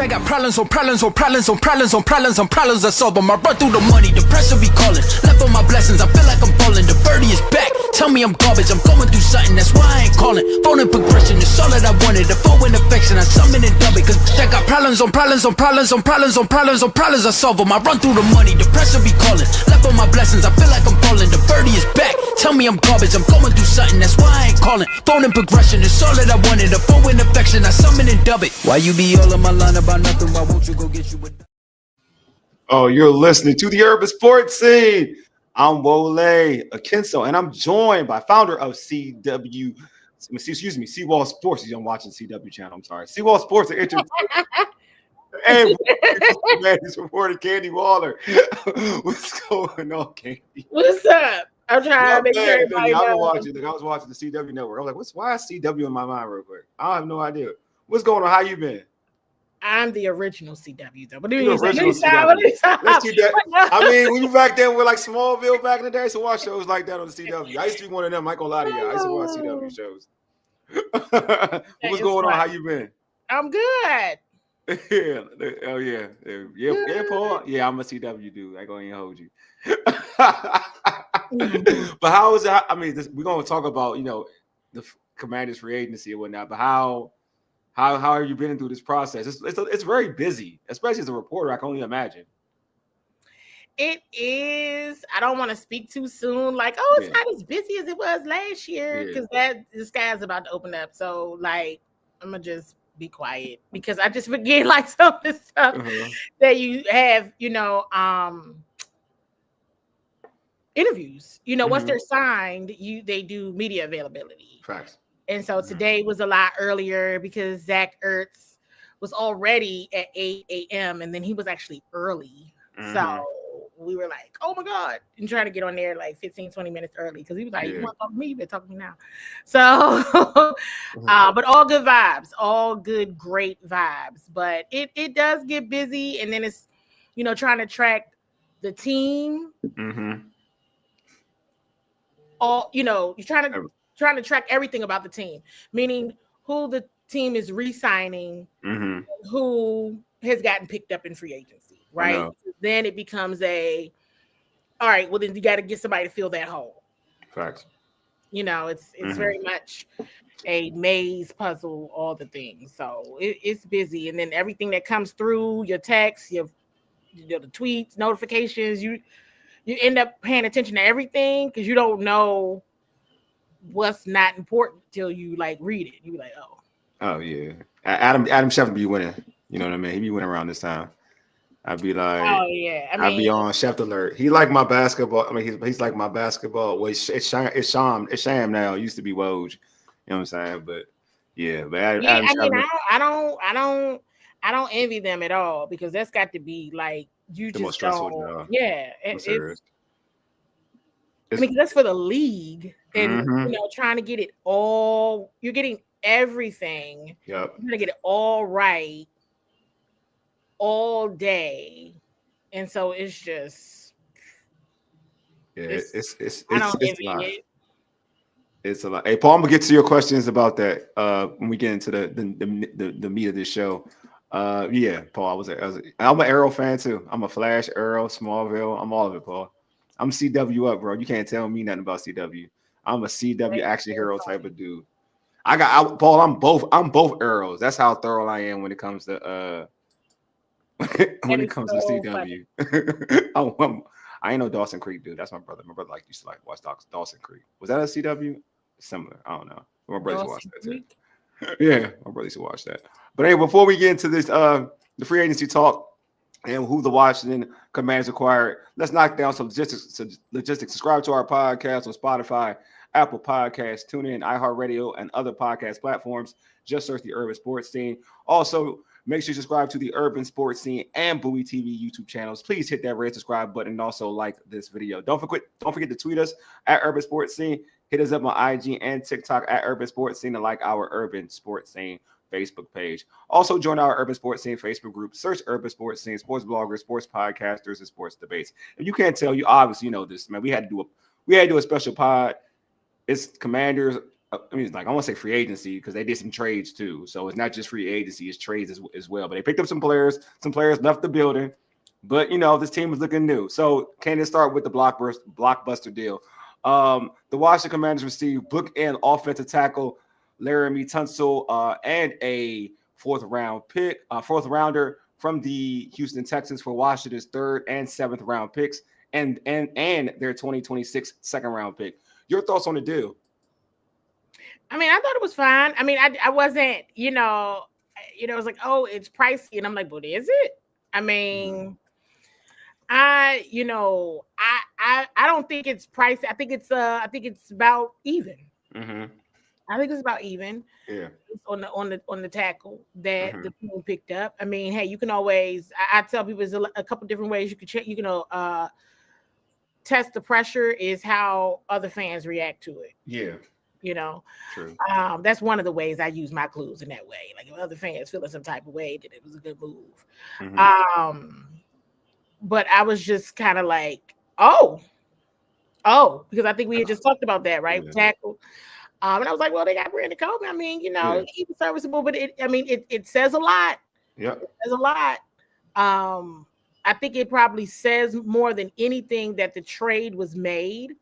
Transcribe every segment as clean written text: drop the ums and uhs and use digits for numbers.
They got problems on problems on problems on problems on problems on problems. I solve them. I run through the money, the pressure be calling. Left on my blessings, I feel like I'm falling. The birdie is back. Tell me I'm garbage, I'm going through something, that's why I ain't calling. Phone and progression, it's all that I wanted. The phone and affection, I summon and dub it. Cause I got problems on problems on problems on problems on problems on problems. I solve them. I run through the money, the pressure be calling. Left on my blessings, I feel like I'm falling. The birdie is back. Tell me I'm garbage, I'm going through something, that's why I ain't calling. Phone and progression, it's all that I wanted. The phone and affection, I summon and dub it. Why you be all in my line about nothing? Why won't you go get you a... Oh, you're listening to the Urban Sports Scene. I'm Wole Kinlaw, and I'm joined by founder of CWall Sports. I'm watching CW channel. I'm sorry, CWall Sports Entertainment. And he's reporting Candi Waller. What's going on, Candi? What's up? I'm trying to make sure everybody knows. I was watching the CW network. I was like, why is CW in my mind real quick? I have no idea. What's going on? How you been? I'm the original CW though. What do you mean? I mean, when you back then with like Smallville back in the day, I used to watch shows like that on the CW. I used to be one of them. I ain't gonna lie to you. I used to watch CW shows. What's going on? How you been? I'm good. Yeah. Oh yeah. Yeah, Paul. Yeah, I'm a CW dude. I ain't gonna even hold you. But how is it? I mean, we're gonna talk about the Commanders free agency and whatnot. But how have you been through this process? It's very busy, especially as a reporter. I can only imagine. It is. I don't want to speak too soon. Like, it's not as busy as it was last year because the sky's about to open up. So, like, I'm gonna just be quiet because I just forget like some of the stuff that you have. Interviews. Once they're signed, they do media availability. Facts. And so today was a lot earlier because Zach Ertz was already at 8 a.m. and then he was actually early. So we were like, oh my God, and trying to get on there like 15, 20 minutes early because he was like, you want to talk to me? You better talk to me now. So, but all good vibes, all good, great vibes. But it does get busy. And then it's, trying to track the team. All, you're trying to track everything about the team, meaning who the team is re-signing, who has gotten picked up in free agency, right? Then it becomes all right, well, then you got to get somebody to fill that hole. Facts. It's very much a maze puzzle, all the things. So it's busy. And then everything that comes through, your texts, the tweets, notifications, you end up paying attention to everything because you don't know what's not important till you like read it. You be like, oh yeah, Adam Schefter be winning. You know what I mean? He be winning around this time. I'd be like, I'd be on Schefter alert. He like my basketball. I mean, he's like my basketball. Well, it's Sham now. It used to be Woj. You know what I'm saying? But I don't envy them at all because that's got to be like you just don't. Job. Yeah, it's I mean, that's for the league and trying to get it all. You're getting everything. Yep. You're gonna get it all right all day, and so it's just it's I don't envy it. It's a lot. Hey, Paul, I'm gonna get to your questions about that when we get into the meat of this show. Paul, I'm an Arrow fan too. I'm a Flash, Arrow, Smallville. I'm all of it, Paul. I'm CW up, bro. You can't tell me nothing about CW. I'm a CW action hero type of dude. Paul. I'm both Arrows. That's how thorough I am when it comes to CW. I ain't no Dawson Creek dude. That's my brother. My brother used to watch Dawson Creek. Was that a CW? Similar. I don't know. My brother used to watch that too. Yeah, my brother used to watch that. But anyway, before we get into this, the free agency talk and who the Washington Commanders acquired, let's knock down some logistics. Subscribe to our podcast on Spotify, Apple Podcasts, TuneIn, iHeartRadio, and other podcast platforms. Just search the Urban Sports Scene. Also, make sure you subscribe to the Urban Sports Scene and Bowie TV YouTube channels. Please hit that red subscribe button and also like this video. Don't forget to tweet us at Urban Sports Scene. Hit us up on IG and TikTok at Urban Sports Scene and like our Urban Sports Scene Facebook page. Also join our Urban Sports Scene Facebook group. Search Urban Sports Scene, sports bloggers, sports podcasters, and sports debates. If you can't tell, you obviously know this, man. We had to do a special pod. It's Commanders I mean, like I want to say free agency because they did some trades too. So it's not just free agency; it's trades as well. But they picked up some players. Some players left the building, but this team is looking new. So can it start with the blockbuster deal? The Washington Commanders received bookend offensive tackle Laremy Tunsil and a fourth rounder from the Houston Texans for Washington's 3rd and 7th round picks and their 2026 second round pick. Your thoughts on the deal? I mean, I thought it was fine. I mean, I wasn't, it was like, oh, it's pricey. And I'm like, but is it? I mean, I don't think it's pricey. I think it's about even. Mm-hmm. I think it's about even. Yeah. On the tackle that the team picked up. I mean, hey, you can always. I tell people there's a couple different ways you can check. You can test the pressure is how other fans react to it. Yeah. True. That's one of the ways I use my clues in that way. Like if other fans feeling some type of way that it was a good move. But I was just kind of like, oh, because I think we had just talked about that, right? Yeah. Tackle. And I was like, well, they got Brandon Coleman. I mean, he was serviceable, but it says a lot. Yeah. It says a lot. I think it probably says more than anything that the trade was made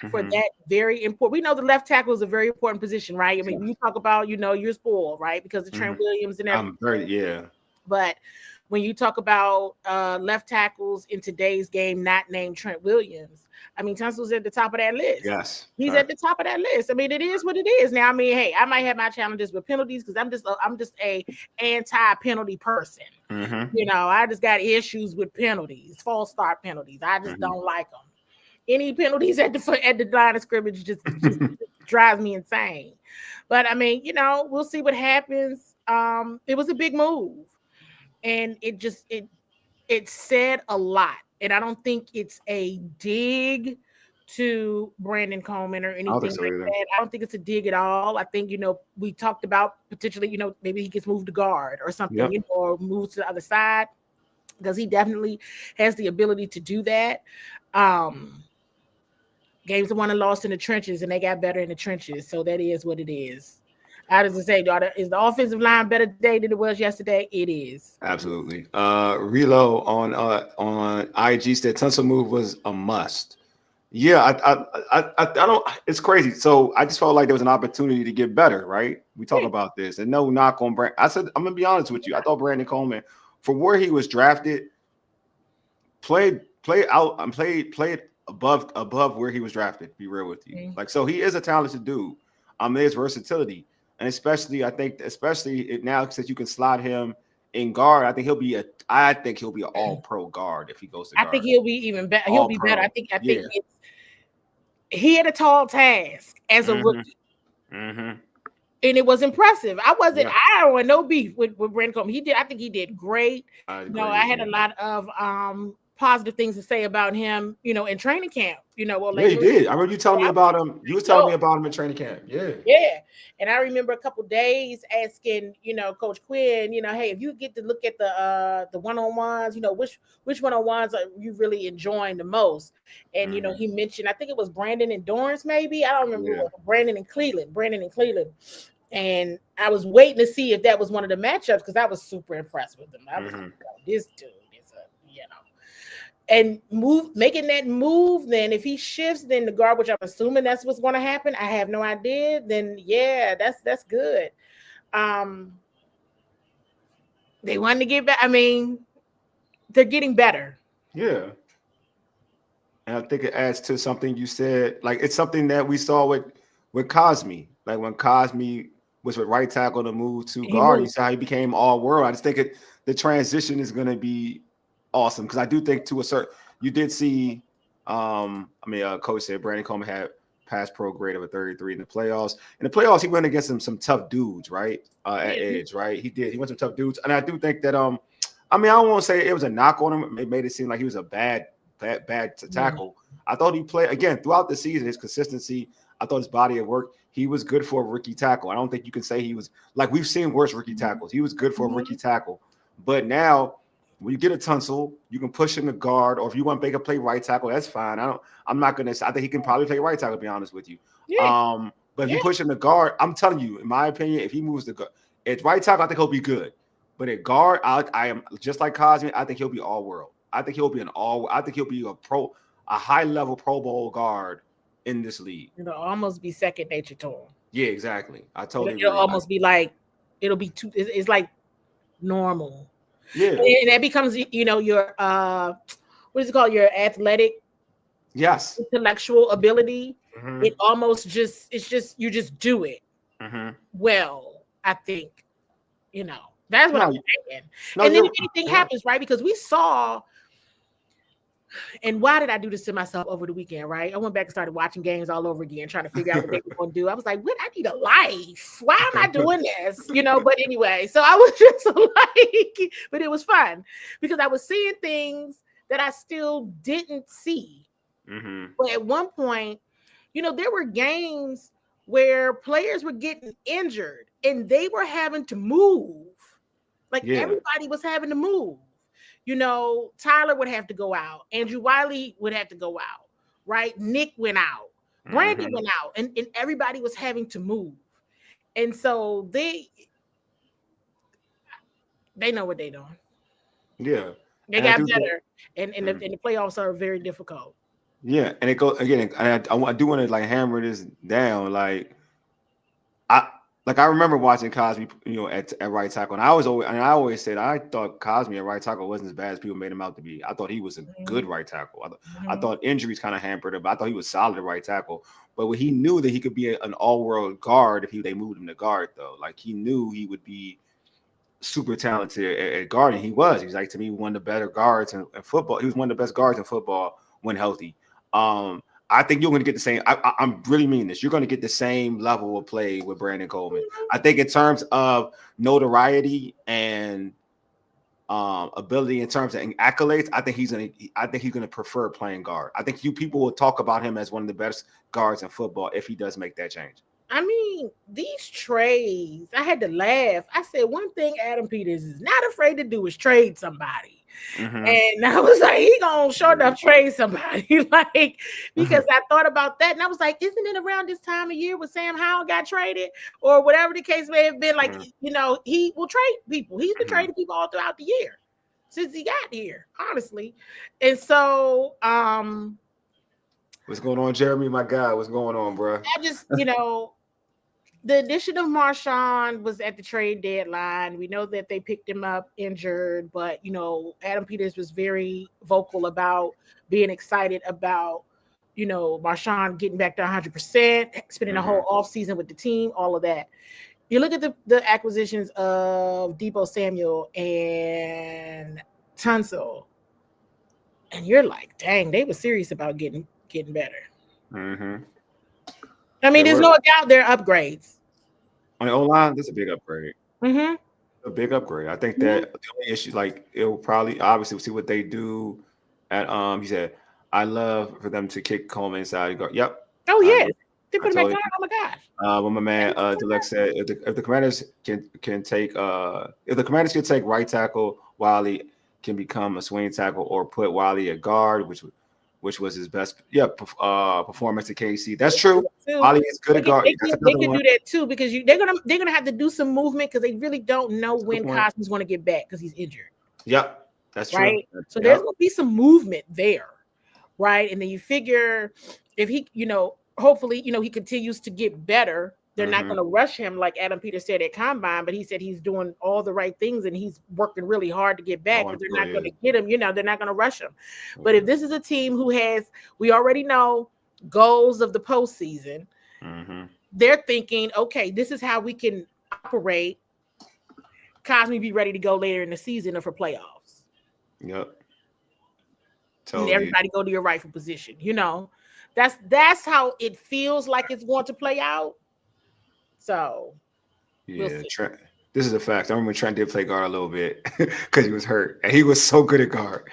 for that very important. We know the left tackle is a very important position, right? I mean, when you talk about, you're spoiled, right? Because of Trent Williams and everything. But when you talk about left tackles in today's game, not named Trent Williams, I mean, Tunsil's at the top of that list. Yes. He's at the top of that list. I mean, it is what it is. Now, I mean, hey, I might have my challenges with penalties because I'm just a anti-penalty person. I just got issues with penalties, false start penalties. I just don't like them. Any penalties at the line of scrimmage just drives me insane. But I mean, we'll see what happens. It was a big move, and it said a lot. And I don't think it's a dig to Brandon Coleman or anything like that. I don't think it's a dig at all. I think, we talked about potentially, maybe he gets moved to guard or something, or moves to the other side, because he definitely has the ability to do that. Games are won and lost in the trenches, and they got better in the trenches. So that is what it is. I was going to say, is the offensive line better today than it was yesterday? It is. Absolutely. Relo on IG said Tunsil move was a must. Yeah, I don't. It's crazy. So I just felt like there was an opportunity to get better. Right? We talk about this, and no knock on Brandon. I said I'm gonna be honest with you. I thought Brandon Coleman, for where he was drafted, played above where he was drafted. To be real with you, like so he is a talented dude. There's versatility. And especially now since you can slot him in guard, I think he'll be an all-pro guard if he goes to guard. I think he'll be even better. He'll be better. I think he had a tall task as a rookie. And it was impressive. I don't want no beef with Brandon Coleman. I think he did great. I had a lot of positive things to say about him, in training camp. He did. I remember you telling me about him. You was telling me about him in training camp. Yeah. And I remember a couple days asking, Coach Quinn, hey, if you get to look at the one-on-ones, which one-on-ones are you really enjoying the most? And he mentioned, I think it was Brandon and Dorrance, maybe. I don't remember. Brandon and Cleveland. And I was waiting to see if that was one of the matchups because I was super impressed with him. I was like, this dude is and making that move, then if he shifts, then the guard, which I'm assuming that's what's going to happen. I have no idea. Then that's good. They wanted to get back. I mean, they're getting better. Yeah. And I think it adds to something you said. Like it's something that we saw with Cosme. Like when Cosme was with right tackle to move to guard, you saw how he became all world. I just think the transition is going to be awesome because I do think you did see coach said Brandon Coleman had pass pro grade of a 33 in the playoffs. In the playoffs, he went against some tough dudes, right? At edge, right? He did. He went some tough dudes. And I do think that I don't want to say it was a knock on him. It made it seem like he was a bad to tackle. I thought he played again throughout the season, his consistency. I thought his body of work, he was good for a rookie tackle. I don't think you can say he was like we've seen worse rookie tackles. He was good for a rookie tackle. But now when you get a Tunsil, you can push him to guard, or if you want Baker play right tackle, that's fine. I think he can probably play right tackle, to be honest with you. Yeah. But if you push him to guard, I'm telling you, in my opinion, if he moves to guard, at right tackle, I think he'll be good. But at guard, I am just like Cosme. I think he'll be all world. I think he'll be I think he'll be a high level Pro Bowl guard in this league. It'll almost be second nature to him. Yeah, exactly. I totally. It'll almost be like it'll be too. It's like normal. Yeah, and that becomes your what is it called? Your athletic, intellectual ability. Mm-hmm. It almost you just do it well. I think that's what I'm saying. And then if anything happens, right? Because we saw. And why did I do this to myself over the weekend, right? I went back and started watching games all over again, trying to figure out what they were going to do. I was like, what? I need a life. Why am I doing this? But anyway, so I was just like, but it was fun because I was seeing things that I still didn't see. Mm-hmm. But at one point, there were games where players were getting injured and they were having to move. Everybody was having to move. Tyler would have to go out. Andrew Wiley would have to go out, right? Nick went out. Brandon went out. And everybody was having to move. And so they know what they're doing. Yeah. They got better. And the playoffs are very difficult. Yeah. And it goes, again, I do want to, hammer this down. I remember watching Cosme, at right tackle, and I always said I thought Cosme at right tackle wasn't as bad as people made him out to be. I thought he was a good right tackle. I thought injuries kind of hampered him, but I thought he was solid at right tackle. But he knew that he could be an all-world guard if they moved him to guard, though. He knew he would be super talented at guarding. He was. He's to me one of the better guards in football. He was one of the best guards in football when healthy. I think you're going to get the same. I'm really meaning this. You're going to get the same level of play with Brandon Coleman. I think in terms of notoriety and ability, in terms of accolades, I think he's going to prefer playing guard. I think people will talk about him as one of the best guards in football if he does make that change. I mean, these trades, I had to laugh. I said one thing Adam Peters is not afraid to do is trade somebody. Mm-hmm. And I was like, he gonna sure enough trade somebody, because I thought about that, and I was like, isn't it around this time of year when Sam Howell got traded, or whatever the case may have been? He will trade people. He's been trading people all throughout the year since he got here, honestly. And so, what's going on, Jeremy? My guy, what's going on, bro? I just, the addition of Marshawn was at the trade deadline. We know that they picked him up injured, but, Adam Peters was very vocal about being excited about, Marshawn getting back to 100%, spending a whole offseason with the team, all of that. You look at the acquisitions of Deebo Samuel and Tunsil, and you're like, dang, they were serious about getting better. Mm-hmm. I mean, there's no doubt they're upgrades. On the O-line, that's a big upgrade. Mm-hmm. A big upgrade. I think that the only issue, it'll probably, obviously, we'll see what they do at, he said, I love for them to kick Coleman inside. You go, yep. Oh, yeah. They put him back on. Oh, my gosh. When my man, Dilek said, if the Commanders can take, if the Commanders can take right tackle, Wiley can become a swing tackle, or put Wiley at guard, which was his best performance at KC. That's true. Wiley is good at guard. They can do that too, because they're gonna have to do some movement, because they really don't know when Cosme's going to get back because he's injured. Yep, that's true. Right. So there's going to be some movement there, right? And then you figure if he, hopefully, he continues to get better. They're not going to rush him like Adam Peters said at Combine, but he said he's doing all the right things and he's working really hard to get back, but they're not going to get him, they're not going to rush him. But if this is a team who we already know goals of the postseason, they're thinking, okay, this is how we can operate. Cosme be ready to go later in the season or for playoffs. Yep. Totally. And everybody go to your rightful position. That's how it feels like it's going to play out. So, yeah, Trent, this is a fact. I remember Trent did play guard a little bit because he was hurt, and he was so good at guard.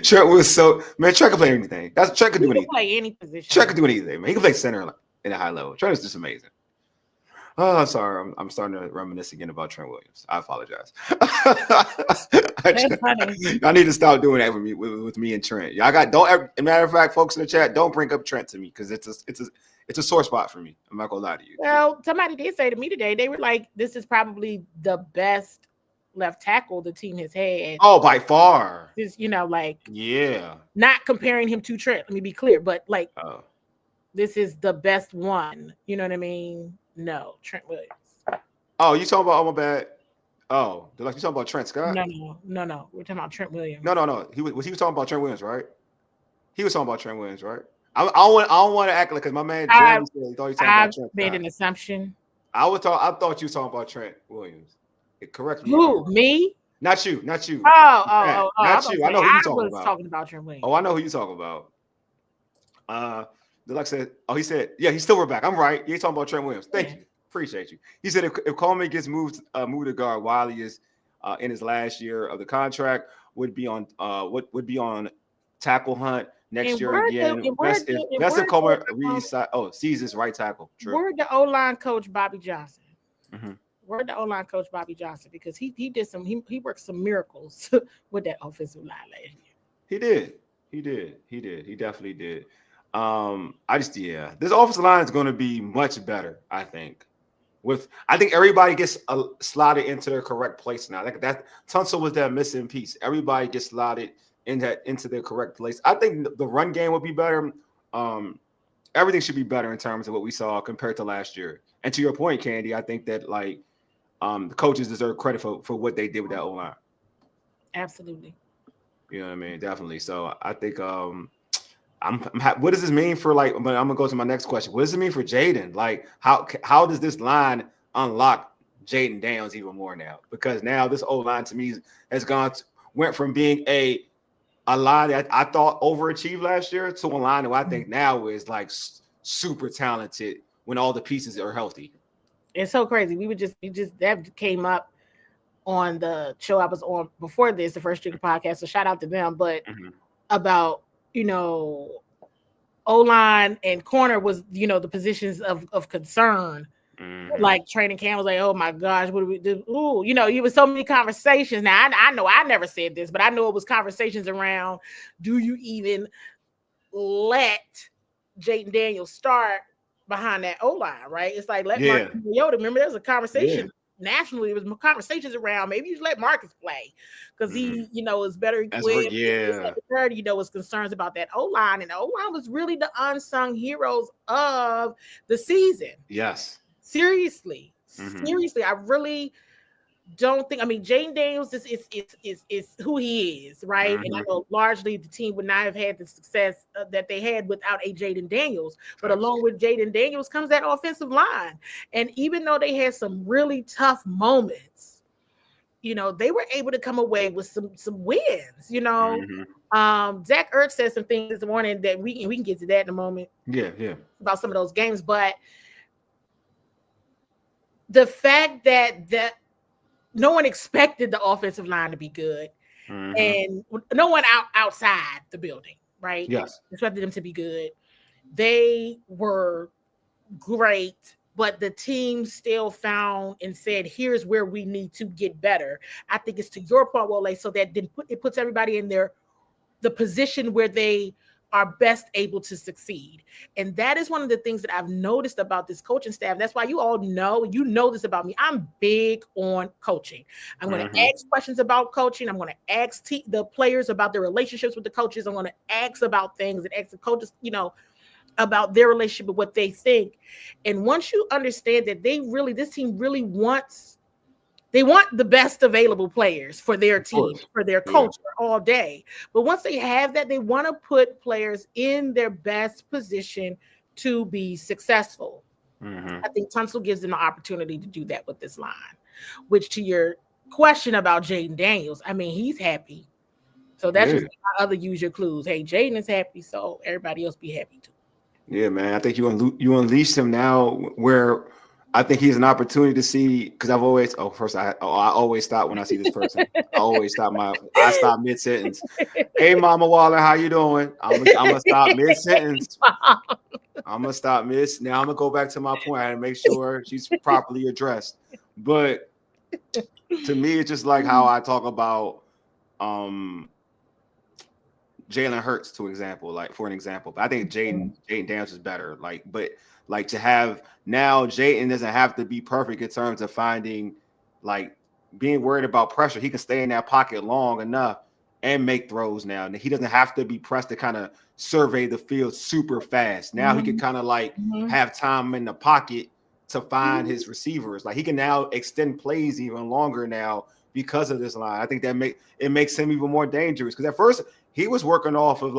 Trent could play anything. Trent could do anything. Play any position. Trent could do anything, man. He could play center in a high level. Trent is just amazing. Oh, sorry. I'm starting to reminisce again about Trent Williams. I apologize. That's funny. I need to stop doing that with me and Trent. Y'all got don't. As a matter of fact, folks in the chat, don't bring up Trent to me because it's a sore spot for me. I'm not gonna lie to you. Well, somebody did say to me today, they were like, "This is probably the best left tackle the team has had." Oh, by far. Just like yeah. Not comparing him to Trent. Let me be clear, but like, this is the best one. You know what I mean? No, Trent Williams. Oh, you talking about? Oh, my bad. Oh, you talking about Trent Scott? No. We're talking about Trent Williams. No. He was talking about Trent Williams, right? He was talking about Trent Williams, right? I don't want to act like because my man Jeremy said he thought he was talking about Trent. Made an assumption. I thought you were talking about Trent Williams. Correct me. Who? Me? Not you. Oh. Not you. I know who you talking about. Talking about Trent Williams. Oh, I know who you talking about. Deluxe said, he said, yeah, he's still we're back. I'm right. You're talking about Trent Williams. Thank you. Appreciate you. He said if Coleman gets moved to guard while he is in his last year of the contract, would be on tackle hunt next year again. That's if Coleman sees his right tackle. True. Where'd the O-line coach Bobby Johnson? Mm-hmm. Where'd the O-line coach Bobby Johnson? Because he worked some miracles with that offensive line last year. He definitely did. This offensive line is going to be much better, I think. I think everybody gets slotted into their correct place now. Like that Tunsil was that missing piece. Everybody gets slotted into their correct place. I think the run game would be better. Everything should be better in terms of what we saw compared to last year. And to your point, Candi, I think that the coaches deserve credit for what they did with that O-line. Absolutely. You know what I mean? Definitely. So I think what does this mean for but I'm gonna go to my next question. What does it mean for Jaden? Like how does this line unlock Jaden Daniels even more now? Because now this O-line to me went from being a line that I thought overachieved last year to a line that I think now is like super talented when all the pieces are healthy. It's so crazy. That came up on the show I was on before this, the First Trigger podcast. So shout out to them. But about O-line and corner was, the positions of concern. Like training camp was like, oh my gosh, what do we do? Ooh, it was so many conversations. Now I know I never said this, but I know it was conversations around, do you even let Jaden Daniels start behind that O-line, right? It's like let Marcus Mariota. Remember, there was a conversation nationally. It was conversations around maybe you should let Marcus play because he, is better equipped. Was concerns about that O-line, and the O-line was really the unsung heroes of the season. Yes. Seriously, I really don't think. I mean, Jaden Daniels is who he is, right? And I know largely the team would not have had the success that they had without a Jaden Daniels. But along with Jaden Daniels comes that offensive line, and even though they had some really tough moments, they were able to come away with some wins. Zach Ertz said some things this morning that we can get to that in a moment. Yeah, about some of those games, but the fact that no one expected the offensive line to be good, and no one outside the building, right? Yes, expected them to be good. They were great, but the team still found and said, "Here's where we need to get better." I think it's to your point, Wole, so that then it puts everybody in the position where they are best able to succeed. And that is one of the things that I've noticed about this coaching staff. That's why you all know this about me. I'm big on coaching. I'm going to ask questions about coaching. I'm going to ask the players about their relationships with the coaches. I'm going to ask about things and ask the coaches, about their relationship with what they think. And once you understand that this team really wants the best available players for their team, for their culture all day. But once they have that, they want to put players in their best position to be successful. I think Tunsil gives them the opportunity to do that with this line, which to your question about Jaden Daniels, I mean, he's happy. So that's just how other use your clues. Hey, Jaden is happy, so everybody else be happy too. Yeah, man. I think you unleashed him now where I think he has an opportunity to see, because I've always I always stop when I see this person. I stop mid-sentence. Hey, Mama Waller, how you doing? I'm gonna stop mid-sentence. I'm I'm gonna stop, Miss. Now I'm gonna go back to my point. I had to make sure she's properly addressed. But to me, it's just like how I talk about Jalen Hurts, for an example. But I think Jaden Daniels is better. But to have now Jaden doesn't have to be perfect in terms of finding being worried about pressure. He can stay in that pocket long enough and make throws now. And he doesn't have to be pressed to kind of survey the field super fast. Now he can kind of have time in the pocket to find his receivers. He can now extend plays even longer now because of this line. I think that makes him even more dangerous, because at first he was working off of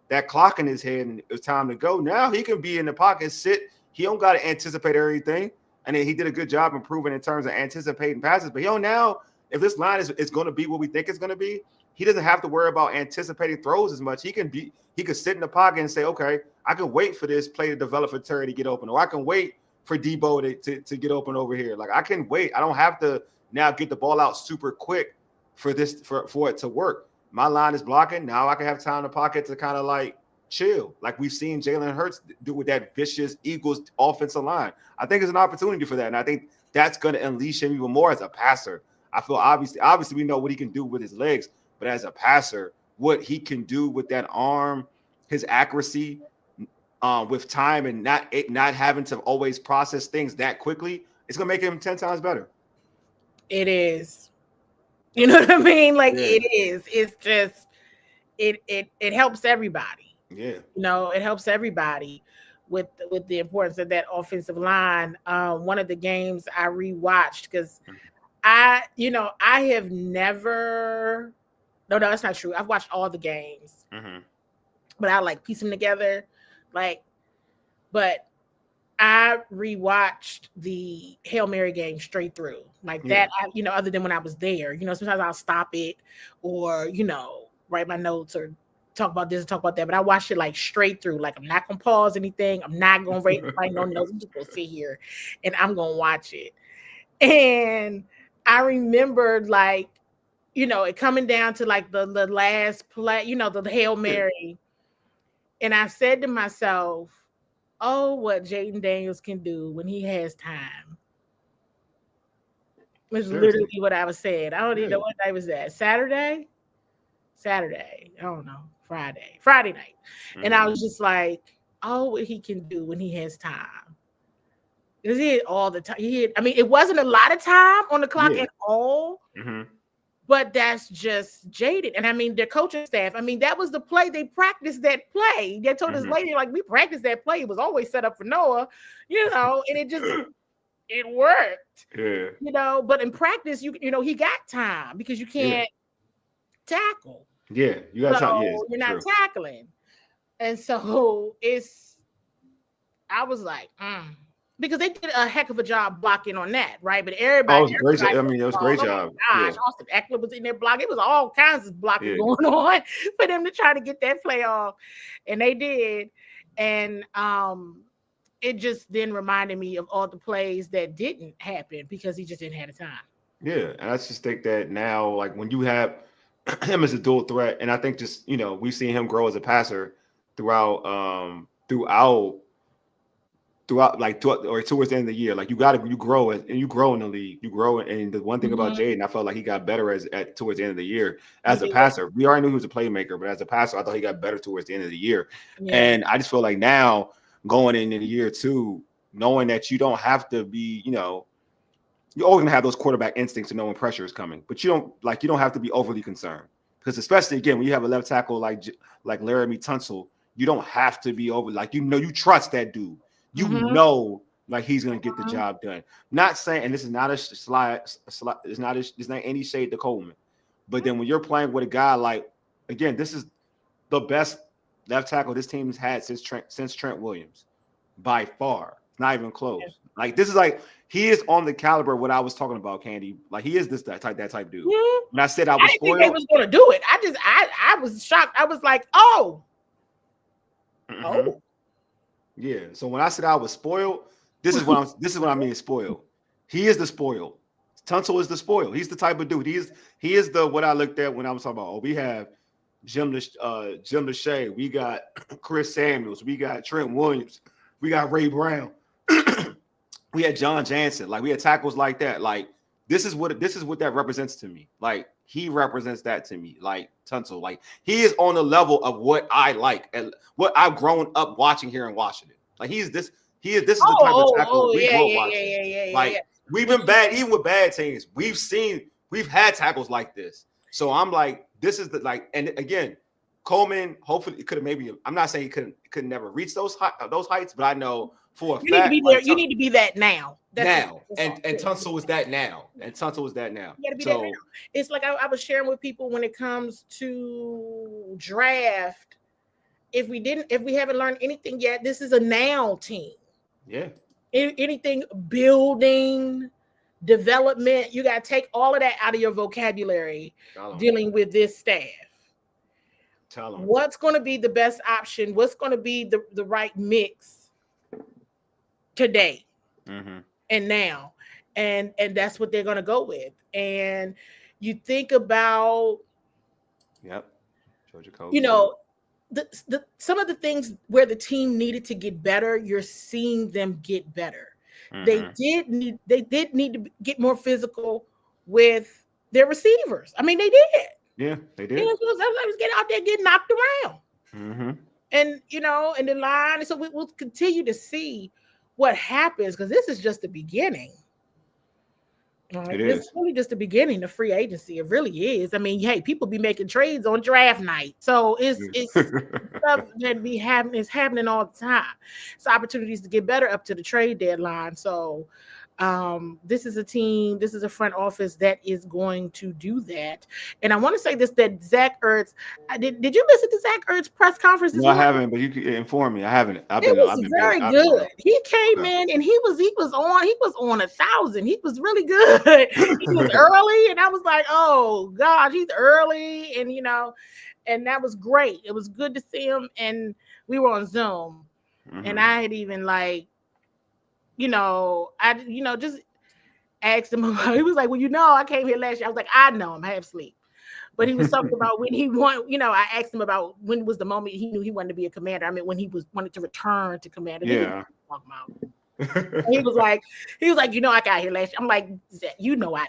that clock in his head and it was time to go. Now he can be in the pocket, sit. He don't got to anticipate everything. And then he did a good job improving in terms of anticipating passes. But now, if this line is going to be what we think it's going to be, he doesn't have to worry about anticipating throws as much. He could sit in the pocket and say, okay, I can wait for this play to develop for Terry to get open, or I can wait for Debo to get open over here. I can wait. I don't have to now get the ball out super quick for it to work. My line is blocking. Now I can have time in the pocket to kind of chill, like we've seen Jalen Hurts do with that vicious Eagles offensive line. I think there's an opportunity for that, and I think that's going to unleash him even more as a passer. I feel obviously we know what he can do with his legs, but as a passer, what he can do with that arm, his accuracy, with time and not having to always process things that quickly, it's going to make him 10 times better. It is. You know what I mean? It is. It's just it helps everybody. Yeah. It helps everybody with the importance of that offensive line. One of the games I rewatched, because I have never. No, that's not true. I've watched all the games, but I piece them together, But I rewatched the Hail Mary game straight through, that. Other than when I was there, sometimes I'll stop it or write my notes or talk about this and talk about that. But I watched it straight through. I'm not gonna pause anything. I'm not gonna write no notes. I'm just gonna sit here and I'm gonna watch it. And I remembered it coming down to the last play, the Hail Mary. And I said to myself, oh, what Jaden Daniels can do when he has time. Which is literally what I was saying. I don't even know what day was that. Saturday. I don't know. Friday night. And I was just oh, what he can do when he has time. Because he had all the time. It wasn't a lot of time on the clock at all. But that's just Jaden. And their coaching staff, that was the play. They practiced that play. They told us later, we practiced that play. It was always set up for Noah, and it just, it worked. Yeah. But in practice, he got time because you can't tackle. Yeah, you got time. Yeah, you're not tackling. And so I was because they did a heck of a job blocking on that, right? But everybody, it was a great job. Gosh, Austin Eckler was in there blocking. It was all kinds of blocking going on for them to try to get that play off, and they did. And it just then reminded me of all the plays that didn't happen because he just didn't have the time. Yeah, and I just think that now, when you have him as a dual threat, and I think just we've seen him grow as a passer throughout or towards the end of the year. You grow and you grow in the league. You grow, and the one thing about Jaden, I felt like he got better towards the end of the year as a passer. We already knew he was a playmaker, but as a passer, I thought he got better towards the end of the year. Yeah. And I just feel like now going into the year 2, knowing that you don't have to be, you're always gonna have those quarterback instincts to know when pressure is coming, but you don't have to be overly concerned, because especially again when you have a left tackle like Laremy Tunsil, you don't have to be over. You trust that dude. You know, he's gonna get the job done. Not saying, and this is not a slide. It's not any shade to Coleman, but then when you're playing with a guy again, this is the best left tackle this team has had since Trent Williams, by far. Not even close. This is he is on the caliber of what I was talking about, Candi. He is that type dude. When I said I was spoiled, think they was gonna do it. I was shocked. I was oh. Yeah. So when I said I was spoiled, this is what I mean spoiled. He is the spoiled. Tunsil is the spoiled. He's the type of dude. He is the what I looked at when I was talking about. We have Jim Lachey, we got Chris Samuels, we got Trent Williams. We got Ray Brown. We had John Jansen. Like, we had tackles like that. Like, this is what that represents to me. Like, he represents that to me. Like, Tunsil. Like, he is on the level of what I like and what I've grown up watching here in Washington. Like, this is the type of tackle we grew up watching. Like, we've been bad, even with bad teams. We've had tackles like this. So I'm like, this is the like, and again, Coleman, hopefully it could have maybe, I'm not saying he could never reach those heights, but I know for a fact. Need to be there. You need to be that now. And Tunsil is that now. And Tunsil is that now. You gotta be that now. It's like I was sharing with people when it comes to draft. If we haven't learned anything yet, this is a now team. Yeah. Anything building, development, you got to take all of that out of your vocabulary dealing with this staff. Tell them. What's going to be the best option? What's going to be the right mix today and now? And that's what they're going to go with. And you think about, Georgia Coach. You know, some of the things where the team needed to get better, you're seeing them get better. They did need to get more physical with their receivers. I mean, they did. Yeah, they did. Sometimes get out there, get knocked around. And, you know, and the line. So we'll continue to see what happens because this is just the beginning. It's really just the beginning of free agency. It really is. I mean, hey, people be making trades on draft night. So it's stuff that is happening all the time. It's opportunities to get better up to the trade deadline. So this is a team, this is a front office that is going to do that. And I want to say this, that Zach Ertz, did you listen to Zach Ertz press conference? No, I haven't, but you can inform me. I haven't. It was very good. He came in and he was on 1,000. He was really good. He was early, and I was like, oh gosh, he's early, and you know, and that was great. It was good to see him, and we were on Zoom, and I had even like, just asked him about, he was like, well, I came here last year. I was like, I know, I'm half asleep. But he was talking about when he won, I asked him about when was the moment he knew he wanted to be a commander. I mean, when he wanted to return to commander. Yeah. He was like, I got here last year. I'm like, I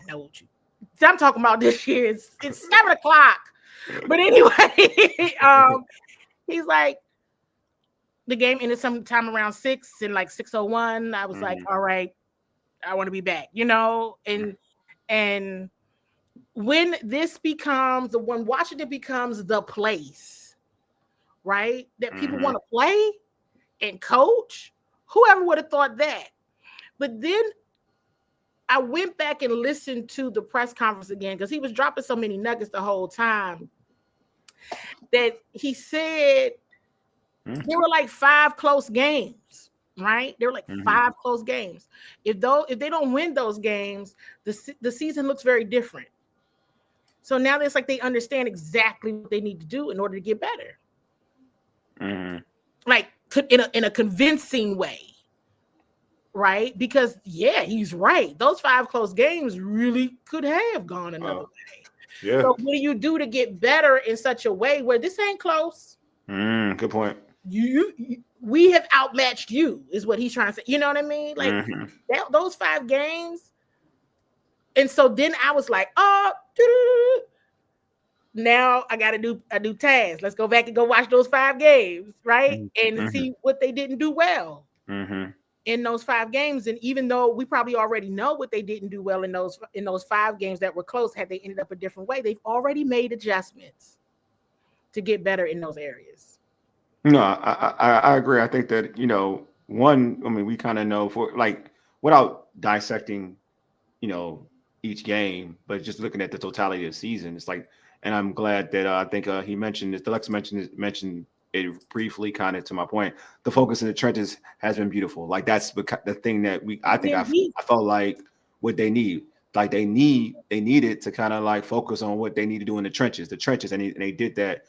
know you. So I'm talking about this year. It's 7:00. But anyway, he's like, the game ended sometime around 6 and like 6:01. I was like, all right, I want to be back, and when Washington becomes the place, right, that people want to play and coach, whoever would have thought that? But then I went back and listened to the press conference again because he was dropping so many nuggets the whole time that he said there were like 5 close games, right? There were like 5 close games. If they don't win those games, the season looks very different. So now it's like they understand exactly what they need to do in order to get better. Like in a convincing way, right? Because he's right. Those 5 close games really could have gone another way. Yeah. So what do you do to get better in such a way where this ain't close? Good point. We have outmatched you, is what he's trying to say. You know what I mean? Like those 5 games. And so then I was like, now I got to do a new task. Let's go back and go watch those 5 games, right? And see what they didn't do well in those 5 games. And even though we probably already know what they didn't do well in those 5 games that were close, had they ended up a different way, they've already made adjustments to get better in those areas. No, I agree. I think that, we kind of know for like without dissecting, each game, but just looking at the totality of the season, it's like, and I'm glad that I think he mentioned this. Deluxe mentioned it briefly, kind of to my point. The focus in the trenches has been beautiful. Like that's the thing that I felt like what they need. Like they needed to kind of like focus on what they need to do in the trenches, and they did that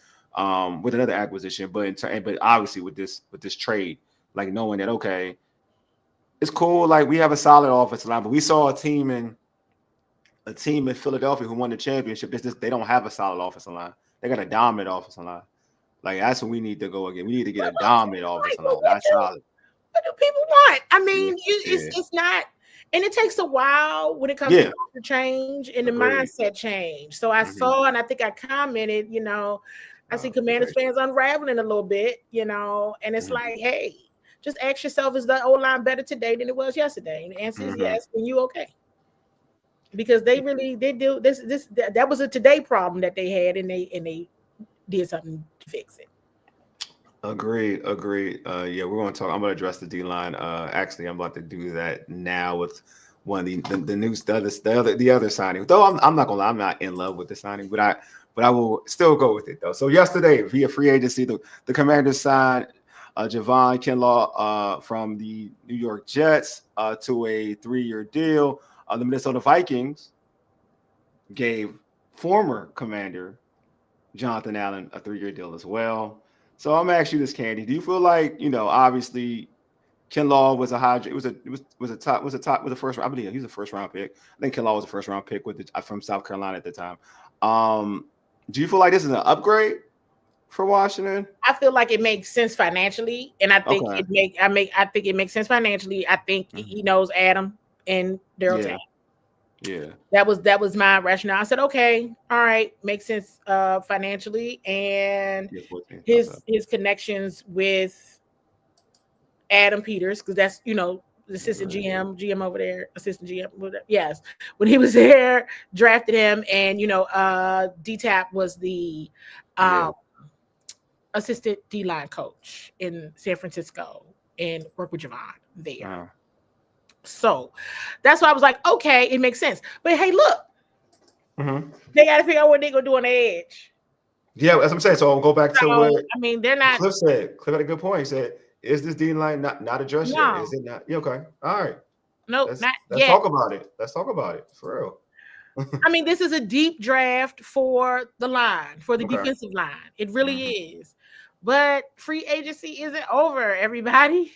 with another acquisition. But obviously with this trade, like knowing that okay, it's cool. Like we have a solid offensive line, but we saw a team in Philadelphia who won the championship. They don't have a solid offensive line. They got a dominant offensive line. Like that's what we need to go again. We need to get a dominant offensive line. That's solid. What do people want? I mean, it's not, and it takes a while when it comes to change and the mindset change. So I saw, and I think I commented, I see Commanders fans unraveling a little bit, and it's like, hey, just ask yourself, is the O-line better today than it was yesterday? And the answer is yes, then you okay. Because they do this. That was a today problem that they had, and they did something to fix it. Agreed. Yeah, we're going to talk. I'm going to address the D line. Actually, I'm about to do that now with one of the new the other signing. Though I'm not gonna lie, I'm not in love with the signing, but I will still go with it though. So yesterday, via free agency, the Commanders signed Javon Kinlaw from the New York Jets to a 3-year deal. The Minnesota Vikings gave former Commander Jonathan Allen a 3-year deal as well. So I'm gonna ask you this, Candi. Do you feel like, obviously Kinlaw was a first round? I believe he's a first round pick. I think Kinlaw was a first round pick from South Carolina at the time. Do you feel like this is an upgrade for Washington? I feel like it makes sense financially, and I think I think it makes sense financially. I think he knows Adam and Daryl Tapp. Yeah, that was my rationale. I said, okay, all right, makes sense financially, and his connections with Adam Peters, because that's the assistant GM over there, assistant GM. Yes, when he was there, drafted him, and D-Tap was the assistant D-line coach in San Francisco and worked with Javon there. Wow. So that's why I was like, okay, it makes sense. But hey, look, they got to figure out what they're gonna do on the edge. Yeah, that's what I'm saying. So I'll go back to what they're not. Cliff said. Cliff had a good point. He said, "Is this D line not addressed yet? Is it not? Yeah, okay, all right. No, let's talk about it. Let's talk about it for real." I mean, this is a deep draft for the line, for the defensive line. It really is. But free agency isn't over, everybody.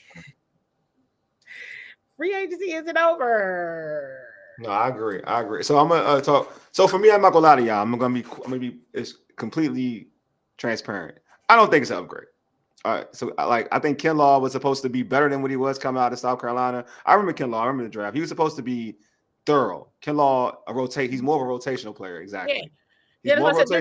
Free agency isn't over. No, I agree. So I'm gonna talk. So for me, I'm not gonna lie to y'all. I'm gonna be it's completely transparent. I don't think it's an upgrade. All right. So I think Kinlaw was supposed to be better than what he was coming out of South Carolina. I remember Kinlaw. I remember the draft. He was supposed to be thorough. Kinlaw he's more of a rotational player. Exactly. Yeah. He's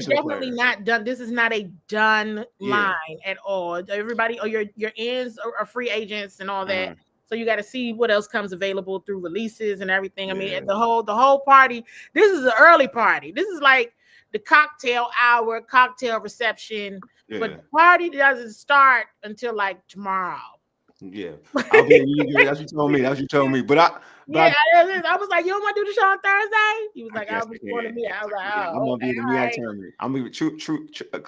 definitely not done. This is not a done line at all. Everybody, your ends are free agents and all that. So you got to see what else comes available through releases and everything. I mean, the whole party. This is an early party. This is like the cocktail hour, cocktail reception. Yeah. But the party doesn't start until like tomorrow. Yeah, I'll be that's what you told me. But I was like, you don't want to do the show on Thursday? He was like, I was going to me. I was like, I'm gonna be the MEAC tournament. I'm gonna true.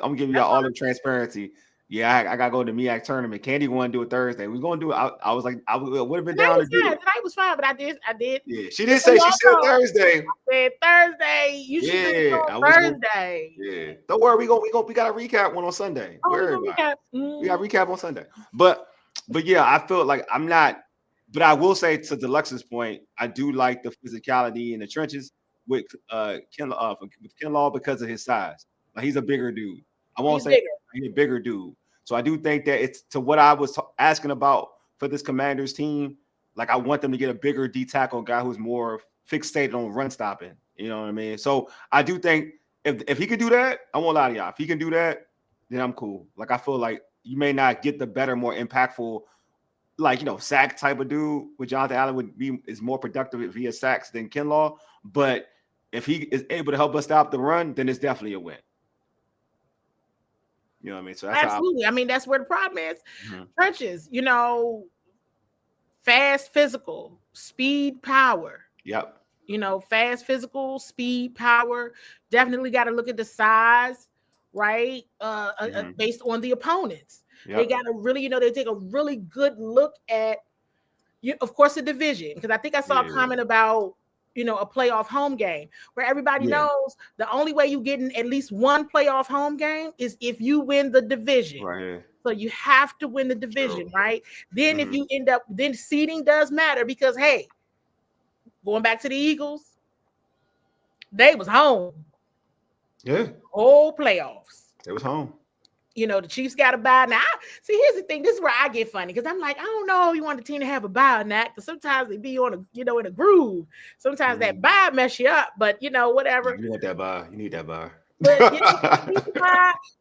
I'm giving y'all all the transparency. Yeah, I gotta go to the MEAC tournament. Candi want to do it Thursday. We're gonna do it. I was like, I would have been down to do it. Tonight was fine, but I did. Yeah, she did say she said Thursday. I said Thursday. You should do it on Thursday. Yeah, don't worry. We got a recap one on Sunday. We got recap on Sunday. But yeah, I feel like I'm not. But I will say to Deluxe's point, I do like the physicality in the trenches with Kinlaw because of his size. Like he's a bigger dude. I won't say he's a bigger dude. So I do think that it's to what I was asking about for this Commanders team. Like I want them to get a bigger D tackle guy who's more fixated on run stopping. You know what I mean? So I do think if he could do that, I won't lie to y'all. If he can do that, then I'm cool. Like I feel like you may not get the better, more impactful, like sack type of dude with Jonathan Allen is more productive via sacks than Kinlaw. But if he is able to help us stop the run, then it's definitely a win. You know what I mean? So that's absolutely. I mean, that's where the problem is. Trenches, fast, physical, speed, power. Yep. Fast, physical, speed, power. Definitely got to look at the size, right? Based on the opponents. Yep. They got to really, they take a really good look at, of course, the division. Because I think I saw a comment about, a playoff home game where everybody knows the only way you get in at least one playoff home game is if you win the division. Right. So you have to win the division, right? Then if you end up, then seeding does matter because, hey, going back to the Eagles, they was home. Yeah. Whole playoffs. They was home. the Chiefs got a bye. Now, see, here's the thing. This is where I get funny because I'm like, I don't know. You want the team to have a bye or not? Because sometimes they be on in a groove. Sometimes that bye mess you up. But whatever. You want that bye? You need that bye. But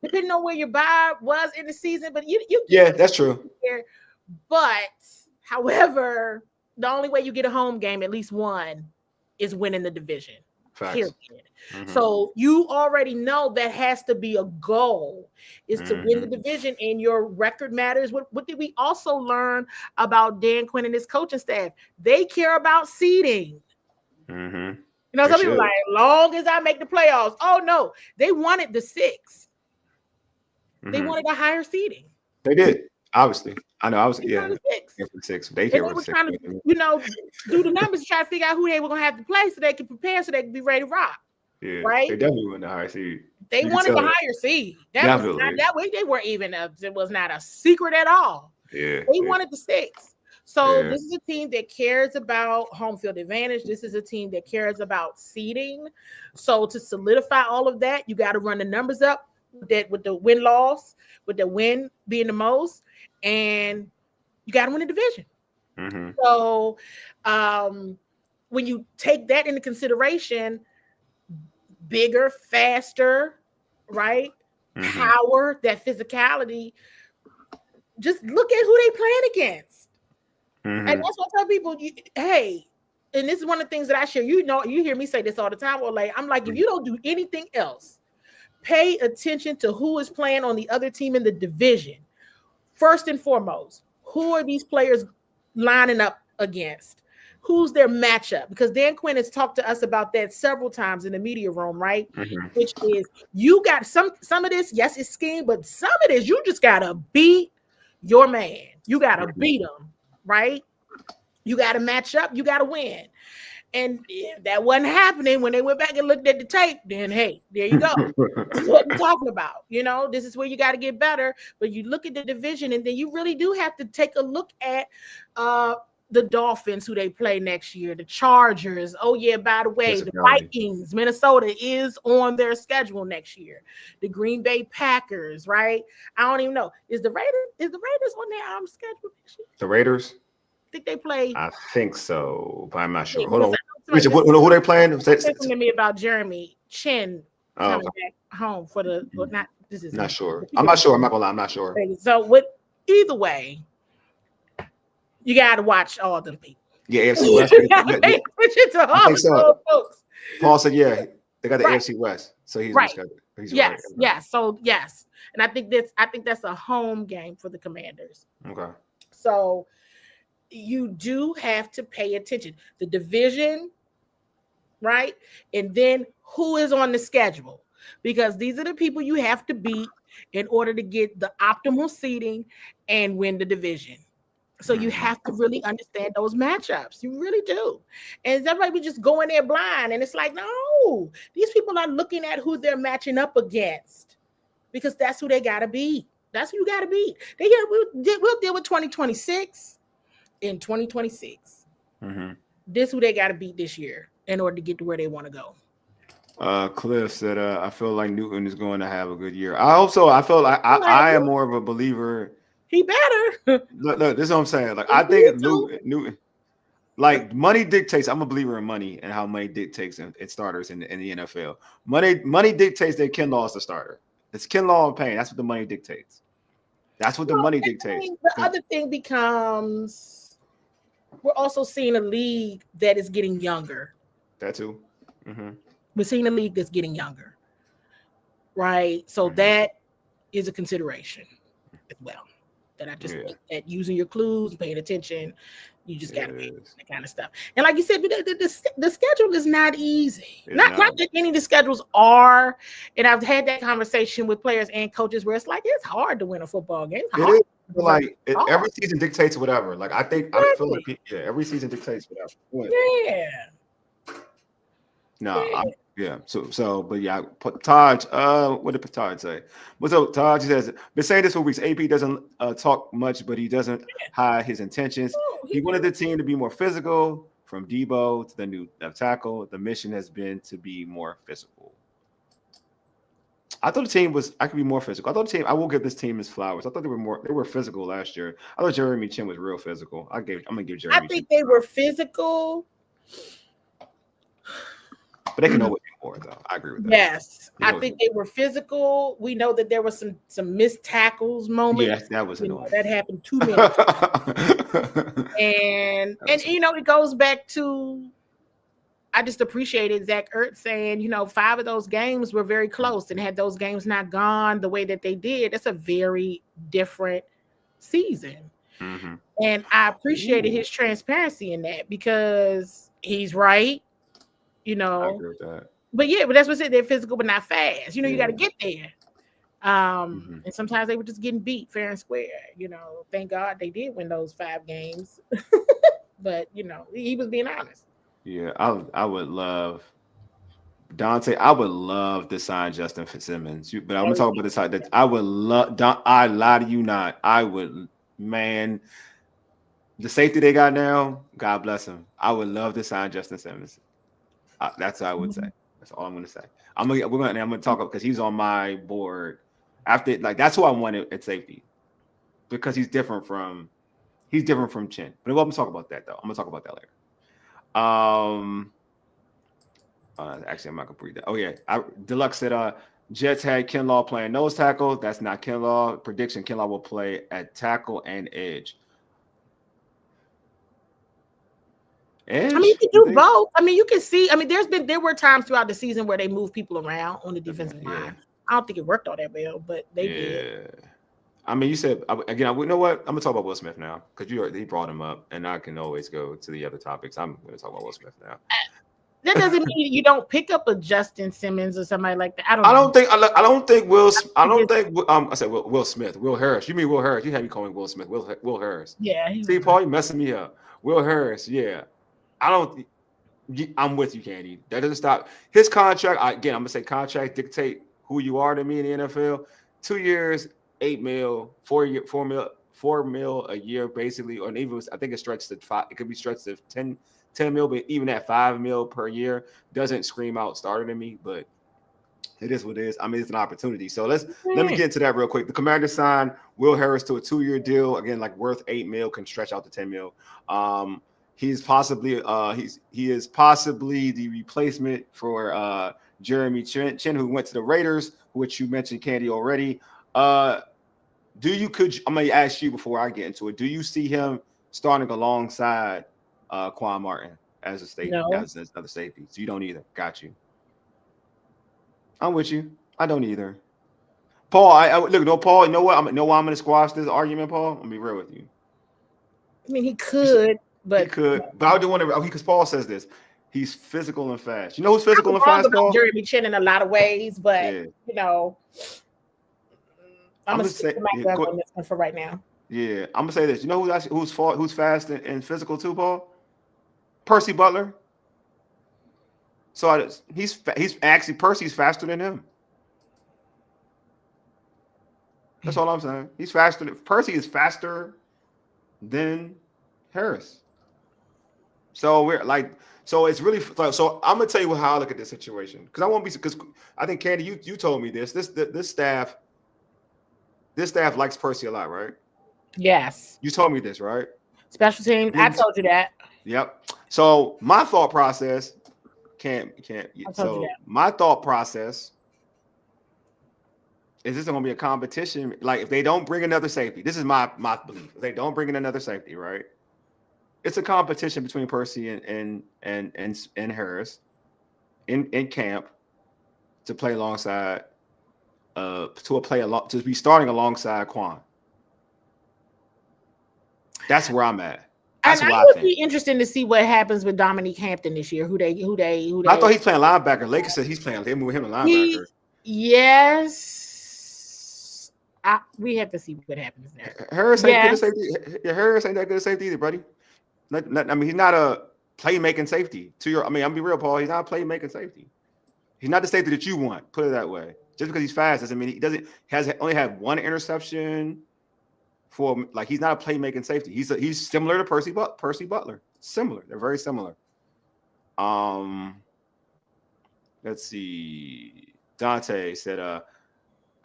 depending on where your bye was in the season, but you that's true. But however, the only way you get a home game, at least one, is winning the division. Period. So you already know that has to be a goal, is to win the division, and your record matters. What did we also learn about Dan Quinn and his coaching staff? They care about seeding. Some people are like, as long as I make the playoffs. Oh no, they wanted the 6. They wanted a higher seeding. They did. Obviously, I know. I was 6. They were trying to, do the numbers to try to figure out who they were going to have to play so they could prepare, so they could be ready to rock. Yeah, right. They definitely wanted the higher seed. They wanted the higher seed. That was not, that way they weren't even. It was not a secret at all. Yeah, they wanted the 6. So this is a team that cares about home field advantage. This is a team that cares about seeding. So to solidify all of that, you got to run the numbers up with the win-loss, with the win being the most. And you got to win the division. So when you take that into consideration, bigger, faster, right? Power, that physicality. Just look at who they playing against. And that's what I tell people, hey, and this is one of the things that I share. You hear me say this all the time. Or like, I'm like, if you don't do anything else, pay attention to who is playing on the other team in the division. First and foremost, who are these players lining up against? Who's their matchup? Because Dan Quinn has talked to us about that several times in the media room, right? Which is, you got some of this, yes, it's scheme, but some of this, you just got to beat your man. You got to beat him, right? You got to match up. You got to win. And if that wasn't happening when they went back and looked at the tape, then hey, there you go. This is what we're talking about. This is where you got to get better. But you look at the division, and then you really do have to take a look at the Dolphins, who they play next year, the Chargers. Oh yeah, by the way, the Vikings, Minnesota is on their schedule next year. The Green Bay Packers, right? I don't even know. Is the Raiders on their schedule next year? The Raiders? I think they play. I think so, but I'm not sure. Hold on. Who they playing? Say something to me about Jeremy Chin coming back home for the. Well, not this is not sure. I'm not sure. I'm not gonna lie. I'm not sure. So either way, you got to watch all them people. Yeah, AFC West. Pay attention to all those folks. Paul said, yeah, they got the AFC West, so he's right. He's yes, right. Yes. So yes, and I think that's a home game for the Commanders. Okay. So you do have to pay attention. The division, right? And then who is on the schedule? Because these are the people you have to beat in order to get the optimal seeding and win the division. So you have to really understand those matchups. You really do. And everybody be just going there blind. And it's like, no, these people are looking at who they're matching up against, because that's who they got to beat. That's who you got to beat. We'll deal with 2026 in 2026. This is who they got to beat this year in order to get to where they want to go. Cliff said, I feel like Newton is going to have a good year. I feel like I am more of a believer. He better. Look, this is what I'm saying. Like, I think Newton, like, money dictates. I'm a believer in money and how money dictates in starters in the NFL. Money dictates that Kinlaw is the starter. It's Kinlaw and Payne. That's what the money dictates. That's what the money dictates. The other thing becomes, we're also seeing a league that is getting younger. That too. We're seeing a league that's getting younger, right? So that is a consideration as well. That I just think that using your clues, paying attention, you just got to pay that kind of stuff. And like you said, the schedule is not easy. Not that any of the schedules are. And I've had that conversation with players and coaches where it's like, it's hard to win a football game. It's hard. Every season dictates whatever. Like, I feel like every season dictates whatever. But yeah, Taj, what did Taj say? What's up, Taj? He says, been saying this for weeks. AP doesn't talk much, but he doesn't hide his intentions. He wanted the team to be more physical, from Debo to the new tackle. The mission has been to be more physical. I thought the team was. I could be more physical. I thought the team. I will give this team his flowers. I thought they were more. They were physical last year. I thought Laremy Tunsil was real physical. I'm gonna give Laremy. I think they were physical. But they can always be more, though. I agree with that. Yes, I think they were physical. We know that there was some missed tackles moments. Yeah, that was annoying. That happened too many times. and it goes back to. I just appreciated Zach Ertz saying, 5 of those games were very close, and had those games not gone the way that they did, that's a very different season. Mm-hmm. And I appreciated his transparency in that because he's right. I agree with that. But that's what I said. They're physical, but not fast. You got to get there. And sometimes they were just getting beat fair and square. Thank God they did win those 5 games. But he was being honest. Yeah, I would love Dante. I would love to sign Justin Simmons. But I'm gonna talk about this. That I would love. I lie to you not. I would, man. The safety they got now, God bless him. I would love to sign Justin Simmons. That's what I would say. That's all I'm gonna say. I'm gonna talk about because he's on my board. After that's who I wanted at safety because he's different from Chin. But I'm gonna talk about that though. I'm gonna talk about that later. Actually, I'm not gonna read that. Oh yeah, Deluxe said Jets had Kinlaw playing nose tackle. That's not Kinlaw. Prediction: Kinlaw will play at tackle and edge. I mean, you can do both. I mean, you can see. I mean, there were times throughout the season where they moved people around on the defensive line. I don't think it worked all that well, but they did. I mean, you said again. You know what? I'm gonna talk about Will Smith now because he brought him up, and I can always go to the other topics. I'm gonna talk about Will Smith now. That doesn't mean you don't pick up a Justin Simmons or somebody like that. I don't think Will. I don't think. I said Will Smith. Will Harris. You mean Will Harris? You had me calling Will Smith. Will Harris. Yeah. See, Paul, you messing me up. Will Harris. Yeah. I'm with you, Candi. That doesn't stop his contract. Again, I'm gonna say contract dictate who you are to me in the NFL. 2 years, $8 million, 4 mil a year, basically, or even I think it stretched to 5. It could be stretched to 10 mil, but even at $5 million per year doesn't scream out starter to me. But it is what it is. I mean, it's an opportunity. So let me get into that real quick. The Commanders signed Will Harris to a 2-year deal, again, worth $8 million, can stretch out to $10 million. He's possibly he is possibly the replacement for Laremy Tunsil, who went to the Raiders, which you mentioned, Candi, already. I'm gonna ask you before I get into it. Do you see him starting alongside Quan Martin as a safety, as another safety? So you don't either. Got you. I'm with you. I don't either. Paul, Paul. You know what? I'm gonna squash this argument, Paul. I'm gonna be real with you. I mean, he could. But he could, but I do want to because Paul says this. He's physical and fast. You know who's physical and fast, Paul? Laremy Tunsil in a lot of ways, but I'm gonna stick to my gun on this one for right now. Yeah, I'm gonna say this. You know who's fast and physical too, Paul? Percy Butler. So he's actually Percy's faster than him. That's all I'm saying. He's faster. Percy is faster than Harris. So it's really so. I'm gonna tell you how I look at this situation because I think Candi, you told me this staff likes Percy a lot, right? Yes. You told me this, right? Special teams. I told you that. Yep. So my thought process my thought process is this going to be a competition? Like if they don't bring another safety, this is my belief. If they don't bring in another safety, right? It's a competition between Percy and Harris in camp to play alongside to be starting alongside Quan. That's where I'm at. That's what I think. It would be interesting to see what happens with Dominique Hampton this year. Who they. I thought he's playing linebacker. Lakers said he's playing. They moved him to linebacker. Yes. We have to see what happens there. Harris ain't good at safety. Harris ain't that good at safety either, buddy. I mean, he's not a playmaking safety. I'm gonna be real, Paul. He's not a playmaking safety. He's not the safety that you want. Put it that way. Just because he's fast doesn't mean he only had one interception. He's not a playmaking safety. He's similar to Percy Butler. Similar. They're very similar. Let's see. Dante said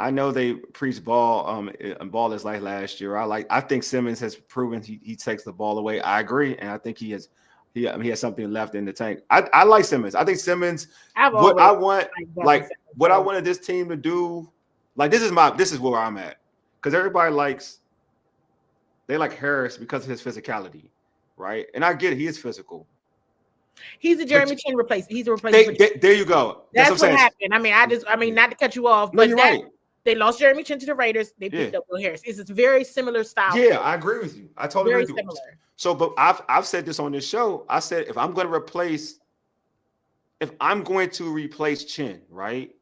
I know they preach ball ball is like last year. I think Simmons has proven he takes the ball away. I agree, and I think he has something left in the tank. I like Simmons. I think Simmons. What I wanted this team to do, like this is where I'm at, because everybody like Harris because of his physicality, right? And I get it, he is physical. He's a Jeremy Chin replacement. He's a replacement. There you go. That's what happened. I mean, not to cut you off, but you're right. They lost Jeremy Chin to the Raiders. They picked up Will Harris. It's a very similar style. Yeah, I agree with you. I totally agree with you. So, but I've said this on this show. I said if I'm going to replace Chin, right?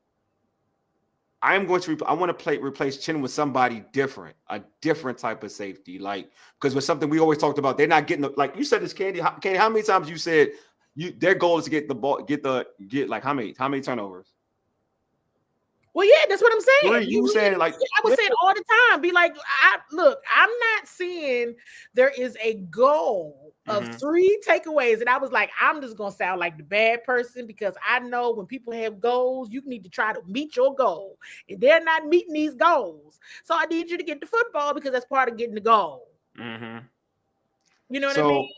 I want to replace Chin with somebody different, a different type of safety, like because with something we always talked about, they're not getting like you said this, Candi. Candi, how many times you said their goal is to get the ball, get like how many turnovers? Well, yeah, that's what I'm saying. You saying like I would say it all the time. Be like, I'm not saying there is a goal of 3 takeaways, and I was like, I'm just gonna sound like the bad person because I know when people have goals, you need to try to meet your goal, and they're not meeting these goals. So I need you to get the football because that's part of getting the goal. You know what I mean?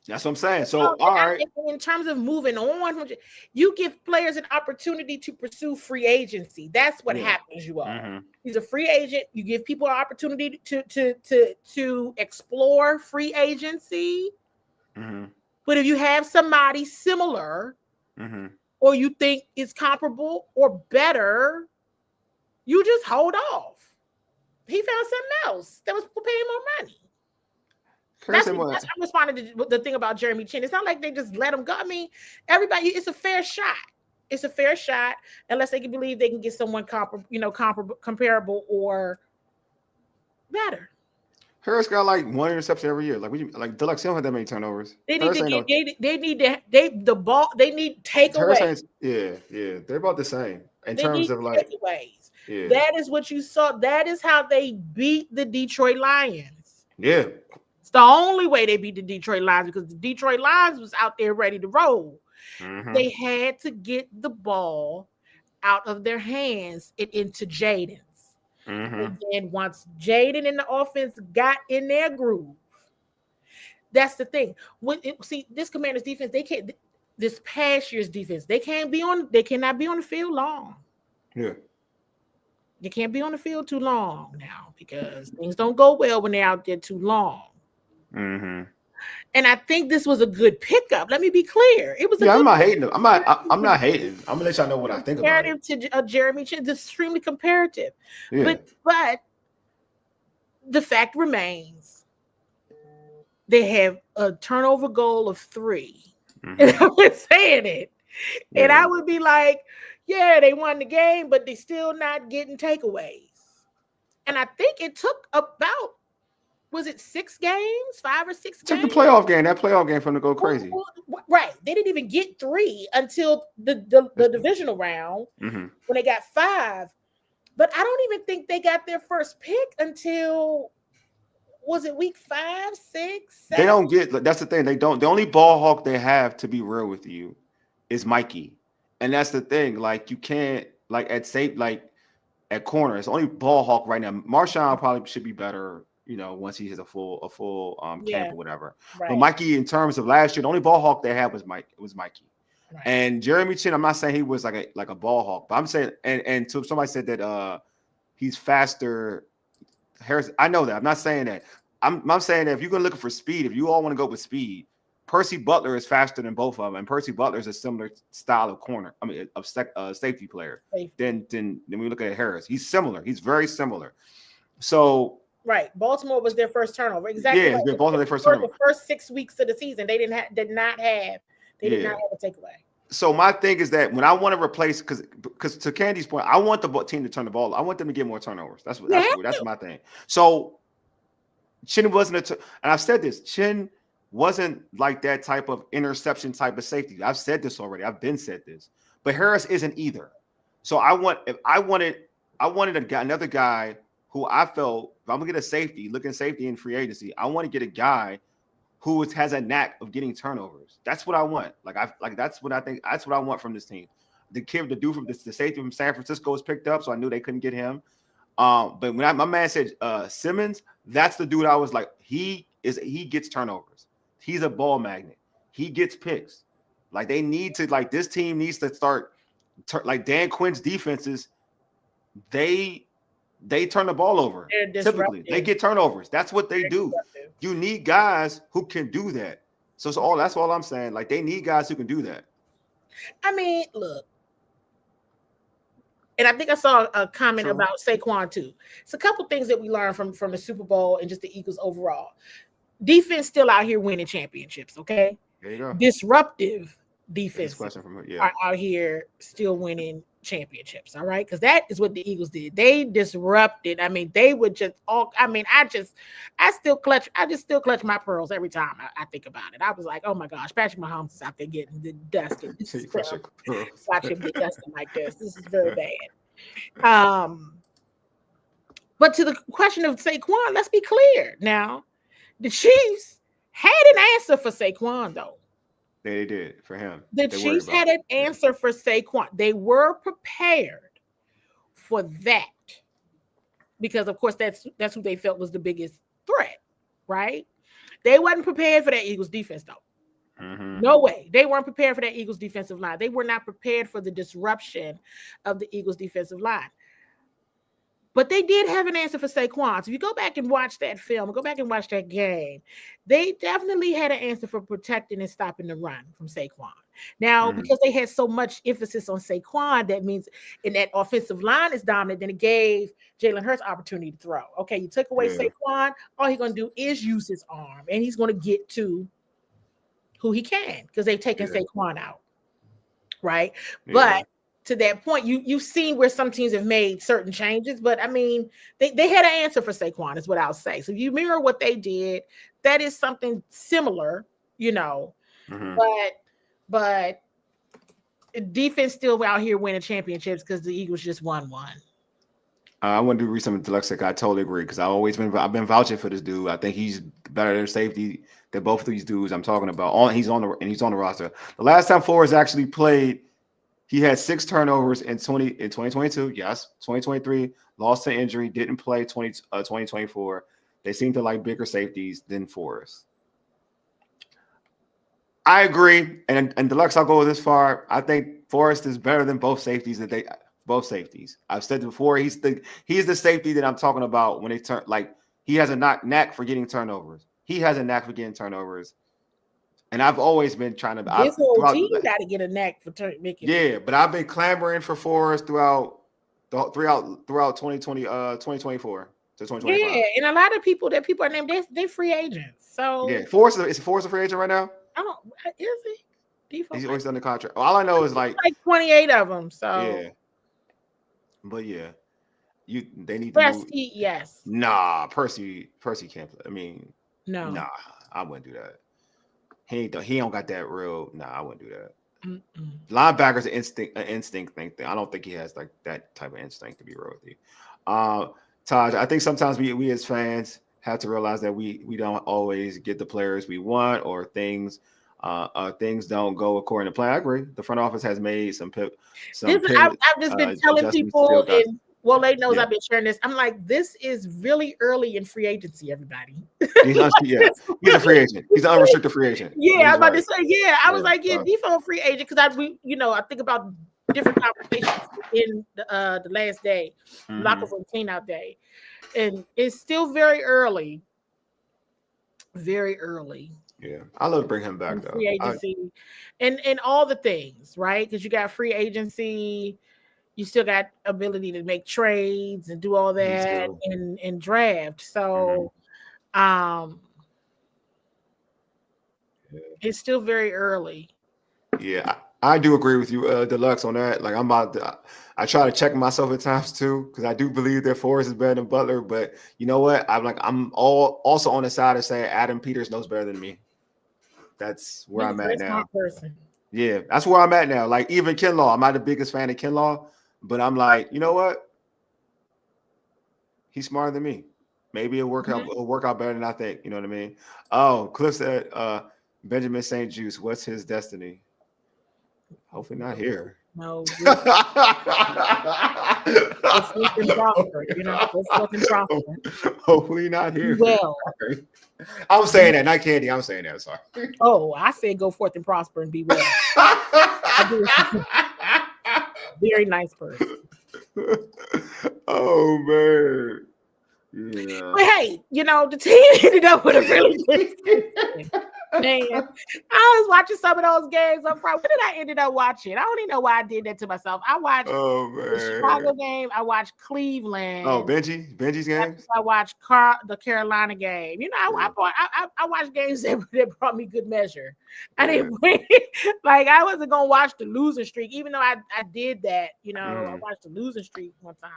That's what I'm saying. So, all right. In terms of moving on, you give players an opportunity to pursue free agency. That's what happens, you all. He's a free agent. You give people an opportunity to explore free agency. But if you have somebody similar or you think is comparable or better, you just hold off. He found something else that was paying more money. I'm responding to the thing about Jeremy Chin. It's not like they just let him go. I mean, everybody, it's a fair shot. It's a fair shot unless they can believe they can get someone comparable or better. Harris got like 1 interception every year. Like Deluxe don't have that many turnovers. They need takeaways. Yeah. They're about the same in terms of like takeaways. Yeah. That is what you saw. That is how they beat the Detroit Lions. Yeah. It's the only way they beat the Detroit Lions because the Detroit Lions was out there ready to roll. They had to get the ball out of their hands and into Jaden's. And then once Jaden and the offense got in their groove, that's the thing. This Commanders defense, they can't. This past year's defense, they cannot be on the field long. Yeah. They can't be on the field too long now because things don't go well when they're out there too long. And I think this was a good pickup. Let me be clear. It was. I'm not hating. I'm not hating. I'm gonna let y'all know what I think about it. Comparative to Jeremy Chin, it's extremely comparative. Yeah. But the fact remains, they have a turnover goal of 3. And I was saying it, and I would be like, yeah, they won the game, but they still not getting takeaways. And I think it took about. Was it 6 games, 5 or 6 games? Took the playoff game. That playoff game for them to go crazy. Right. They didn't even get 3 until the divisional round when they got 5. But I don't even think they got their first pick until, was it week 5, 6, 7? They don't get, that's the thing. They don't. The only ball hawk they have, to be real with you, is Mikey. And that's the thing. Like, you can't, like, at corner, it's the only ball hawk right now. Marshawn probably should be better. Once he has a full camp or whatever. Right. But Mikey, in terms of last year, the only ball hawk they had was Mikey. Right. And Jeremy Chin, I'm not saying he was like a ball hawk, but I'm saying, and so somebody said that he's faster. Harris, I know that. I'm not saying that. I'm saying that if you're gonna look for speed, if you all want to go with speed, Percy Butler is faster than both of them, and Percy Butler is a similar style of corner. I mean, of safety player. Then we look at Harris. He's similar. He's very similar. So. Right, Baltimore was their first turnover. Exactly. Yeah, right. Baltimore their first turnover. The first 6 weeks of the season, they did not have a takeaway. So my thing is that when I want to replace, because to Candi's point, I want the team to turn the ball. I want them to get more turnovers. That's my thing. So Chin wasn't and I've said this. Chin wasn't like that type of interception type of safety. I've said this already. I've been said this, but Harris isn't either. So I wanted another guy who I felt, if I'm gonna get a safety, looking safety in free agency, I want to get a guy who has a knack of getting turnovers. That's what I want. That's what I think. That's what I want from this team. the dude from the safety from San Francisco was picked up, so I knew they couldn't get him. But when my man said Simmons, that's the dude I was like, he gets turnovers. He's a ball magnet. He gets picks. Like they need to, like this team needs to start like Dan Quinn's defenses. They turn the ball over. Typically, they get turnovers. That's what they do. You need guys who can do that. So that's all I'm saying. Like they need guys who can do that. I mean, look. And I think I saw a comment about Saquon too. It's a couple things that we learned from the Super Bowl and just the Eagles overall. Defense still out here winning championships, okay? There you go. Disruptive defense are out here still winning championships, all right? Because that is what the Eagles did. They disrupted. I mean, they would just all. I mean, I just still clutch my pearls every time I think about it. I was like, oh my gosh, Patrick Mahomes is out there getting the dusted. This is watch him get dusted like this. This is very bad. But to the question of Saquon, let's be clear now. The Chiefs had an answer for Saquon, though. They did for him. The Chiefs had an answer for Saquon. They were prepared for that because, of course, that's who they felt was the biggest threat, right? They wasn't prepared for that Eagles defense, though. Mm-hmm. No way. They weren't prepared for that Eagles defensive line. They were not prepared for the disruption of the Eagles defensive line. But they did have an answer for Saquon. So if you go back and watch that film, go back and watch that game, they definitely had an answer for protecting and stopping the run from Saquon. Now, because they had so much emphasis on Saquon, that means in that offensive line is dominant, then it gave Jalen Hurts opportunity to throw. Okay, you took away Saquon, all he's going to do is use his arm, and he's going to get to who he can because they've taken Saquon out, right? Yeah. But to that point, you've seen where some teams have made certain changes, but I mean, they had an answer for Saquon, is what I'll say. So you mirror what they did, that is something similar, you know. Mm-hmm. But defense still out here winning championships because the Eagles just won one. I want to read something to Lex. I totally agree because I've been vouching for this dude. I think he's better than safety than both of these dudes I'm talking about. He's on the roster. The last time Forrest actually played, he had 6 turnovers in 2022. Yes, 2023 lost to injury, didn't play 2024. They seem to like bigger safeties than Forrest. I agree, and Deluxe, I'll go this far. I think Forrest is better than both safeties both safeties. I've said before, he's the safety that I'm talking about when they turn, like he has a knack for getting turnovers. He has a knack for getting turnovers. And I've always been trying to. This whole team got to get a knack for making. Yeah, but I've been clamoring for Forrest throughout 2020, 2024 to 2025. Yeah, and a lot of people are named, they free agents. So yeah, Forrest is a free agent right now? I don't. Is he? He's always under contract. All I know is like 28 of them. So yeah, but yeah, they need to move. Yes. Nah, Percy can't play. I mean, no. Nah, I wouldn't do that. He don't got that real. Nah, I wouldn't do that. Mm-mm. Linebacker's an instinct thing. I don't think he has like that type of instinct, to be real with you. Taj, I think sometimes we as fans have to realize that we don't always get the players we want, or things don't go according to plan. I agree. The front office has made I've just been telling people, and Wole knows I've been sharing this. I'm like, this is really early in free agency, everybody. He's a free agent. He's an unrestricted free agent. Yeah, I was about to say, I was like, default free agent, because I think about different conversations in the last day, locker room clean-out day, and it's still very early. Very early. Yeah, I love to bring him back though. Free agency and all the things, right? Because you got free agency, you still got ability to make trades and do all that and draft. So, it's still very early. Yeah, I do agree with you, Deluxe, on that. Like I try to check myself at times too, because I do believe that Forrest is better than Butler. But you know what? I'm also on the side of saying Adam Peters knows better than me. That's where I'm at now. Yeah, that's where I'm at now. Like even Kinlaw, I'm not the biggest fan of Kinlaw, but I'm like, you know what? He's smarter than me. Maybe it'll work out better than I think. You know what I mean? Oh, Cliff said Benjamin St. Juice, what's his destiny? Hopefully not here. No, go forth and prosper. Go forth and prosper. Hopefully not here. Well, I'm saying that, not Candy. I'm saying that. Sorry. Oh, I said go forth and prosper and be well. Very nice person. Oh man. Yeah. But hey, the team ended up with a really good season. Man, I was watching some of those games up front. What did I end up watching? I don't even know why I did that to myself. I watched the Chicago game. I watched Cleveland. Oh, Benji's games. I watched the Carolina game. I watched games that brought me good measure. I didn't I wasn't gonna watch the losing streak, even though I did that. I watched the losing streak one time,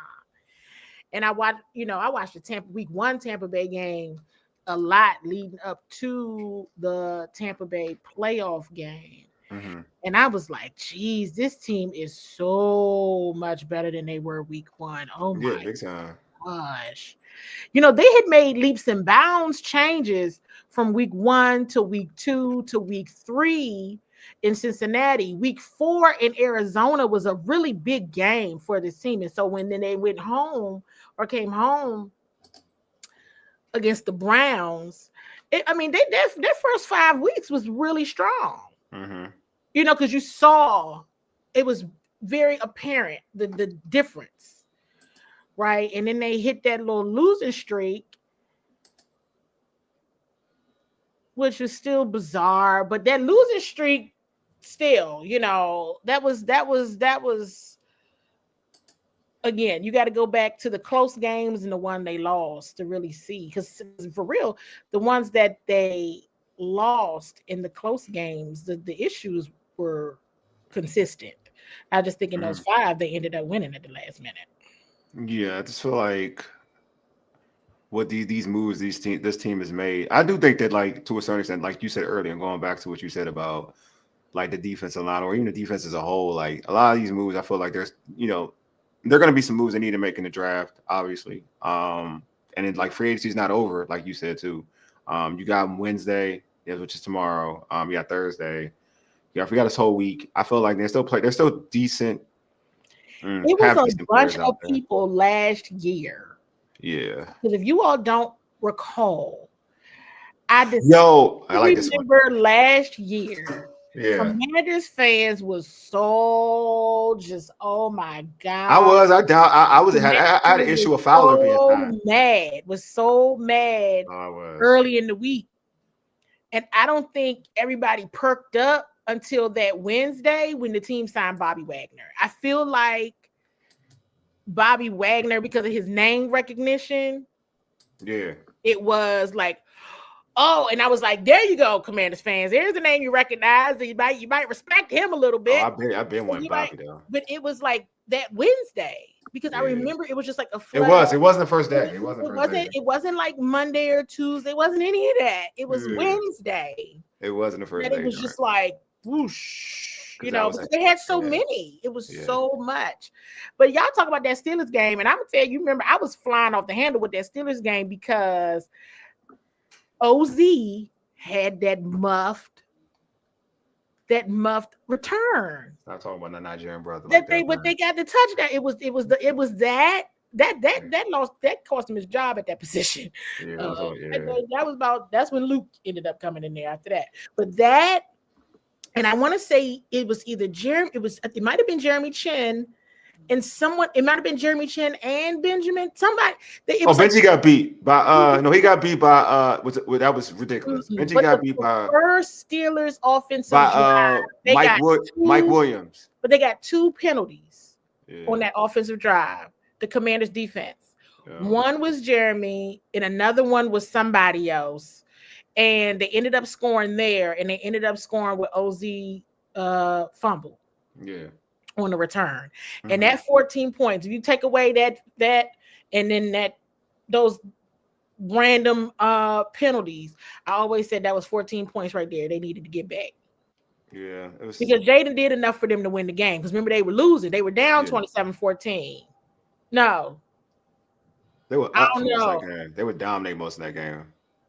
and I watched the week 1 Tampa Bay game a lot leading up to the Tampa Bay playoff game. Mm-hmm. And I was like, geez, this team is so much better than they were week 1. Oh my gosh. They had made leaps and bounds changes from week 1 to week 2 to week 3 in Cincinnati. Week 4 in Arizona was a really big game for this team. And so when they went home or came home against the Browns, their first 5 weeks was really strong. Mm-hmm. Because you saw it was very apparent the difference, right? And then they hit that little losing streak, which was still bizarre. But that losing streak, still, that was. Again, you got to go back to the close games and the one they lost to really see. Because for real, the ones that they lost in the close games, the issues were consistent. I just think in those 5, they ended up winning at the last minute. Yeah, I just feel like what these moves this team has made. I do think that, to a certain extent, like you said earlier, and going back to what you said about the defensive line or even the defense as a whole, a lot of these moves, I feel like there's there are going to be some moves they need to make in the draft, obviously. And then free agency is not over, like you said too. You got Wednesday, which is tomorrow. You got Thursday. Yeah, we got this whole week. I feel like they're still decent. It was a bunch of people last year. Yeah. Because if you all don't recall, I remember last year. Yeah. Commanders fans was so just, oh my God. I had an issue with Fowler being mad. Was so mad early in the week. And I don't think everybody perked up until that Wednesday when the team signed Bobby Wagner. I feel like Bobby Wagner, because of his name recognition, it was like, oh, and I was like, there you go, Commanders fans. There's a name you recognize. You might respect him a little bit. I've been wanting Bobby though. But it was like that Wednesday because I remember it was just like a flood. It wasn't the first day. It wasn't like Monday or Tuesday. It wasn't any of that. It was Wednesday. It wasn't the first day. It was just like whoosh, because they had so many. It was so much. But y'all talk about that Steelers game, and I'm gonna tell you, remember, I was flying off the handle with that Steelers game because OZ had that muffed return. Stop talking about the Nigerian brother. But they got the touchdown. It was that lost, that cost him his job at that position. That's when Luke ended up coming in there after that. But that, and I want to say it was either it might have been Jeremy Chin. And it might have been Jeremy Chin and Benjamin. Somebody. Benji got beat by. No, he got beat by. That was ridiculous. Benji got beat by first Steelers offensive drive. Mike Williams. But they got 2 penalties on that offensive drive. The Commanders' defense. Yeah. One was Jeremy, and another one was somebody else. And they ended up scoring there, and they ended up scoring with OZ fumble. Yeah. On the return. And that 14 points, if you take away that and then those random penalties, I always said that was 14 points right there they needed to get back. Yeah, it was because Jaden did enough for them to win the game. Because remember, they were losing, they were down 27-14. No, they were up most of that game. They were dominating most of that game.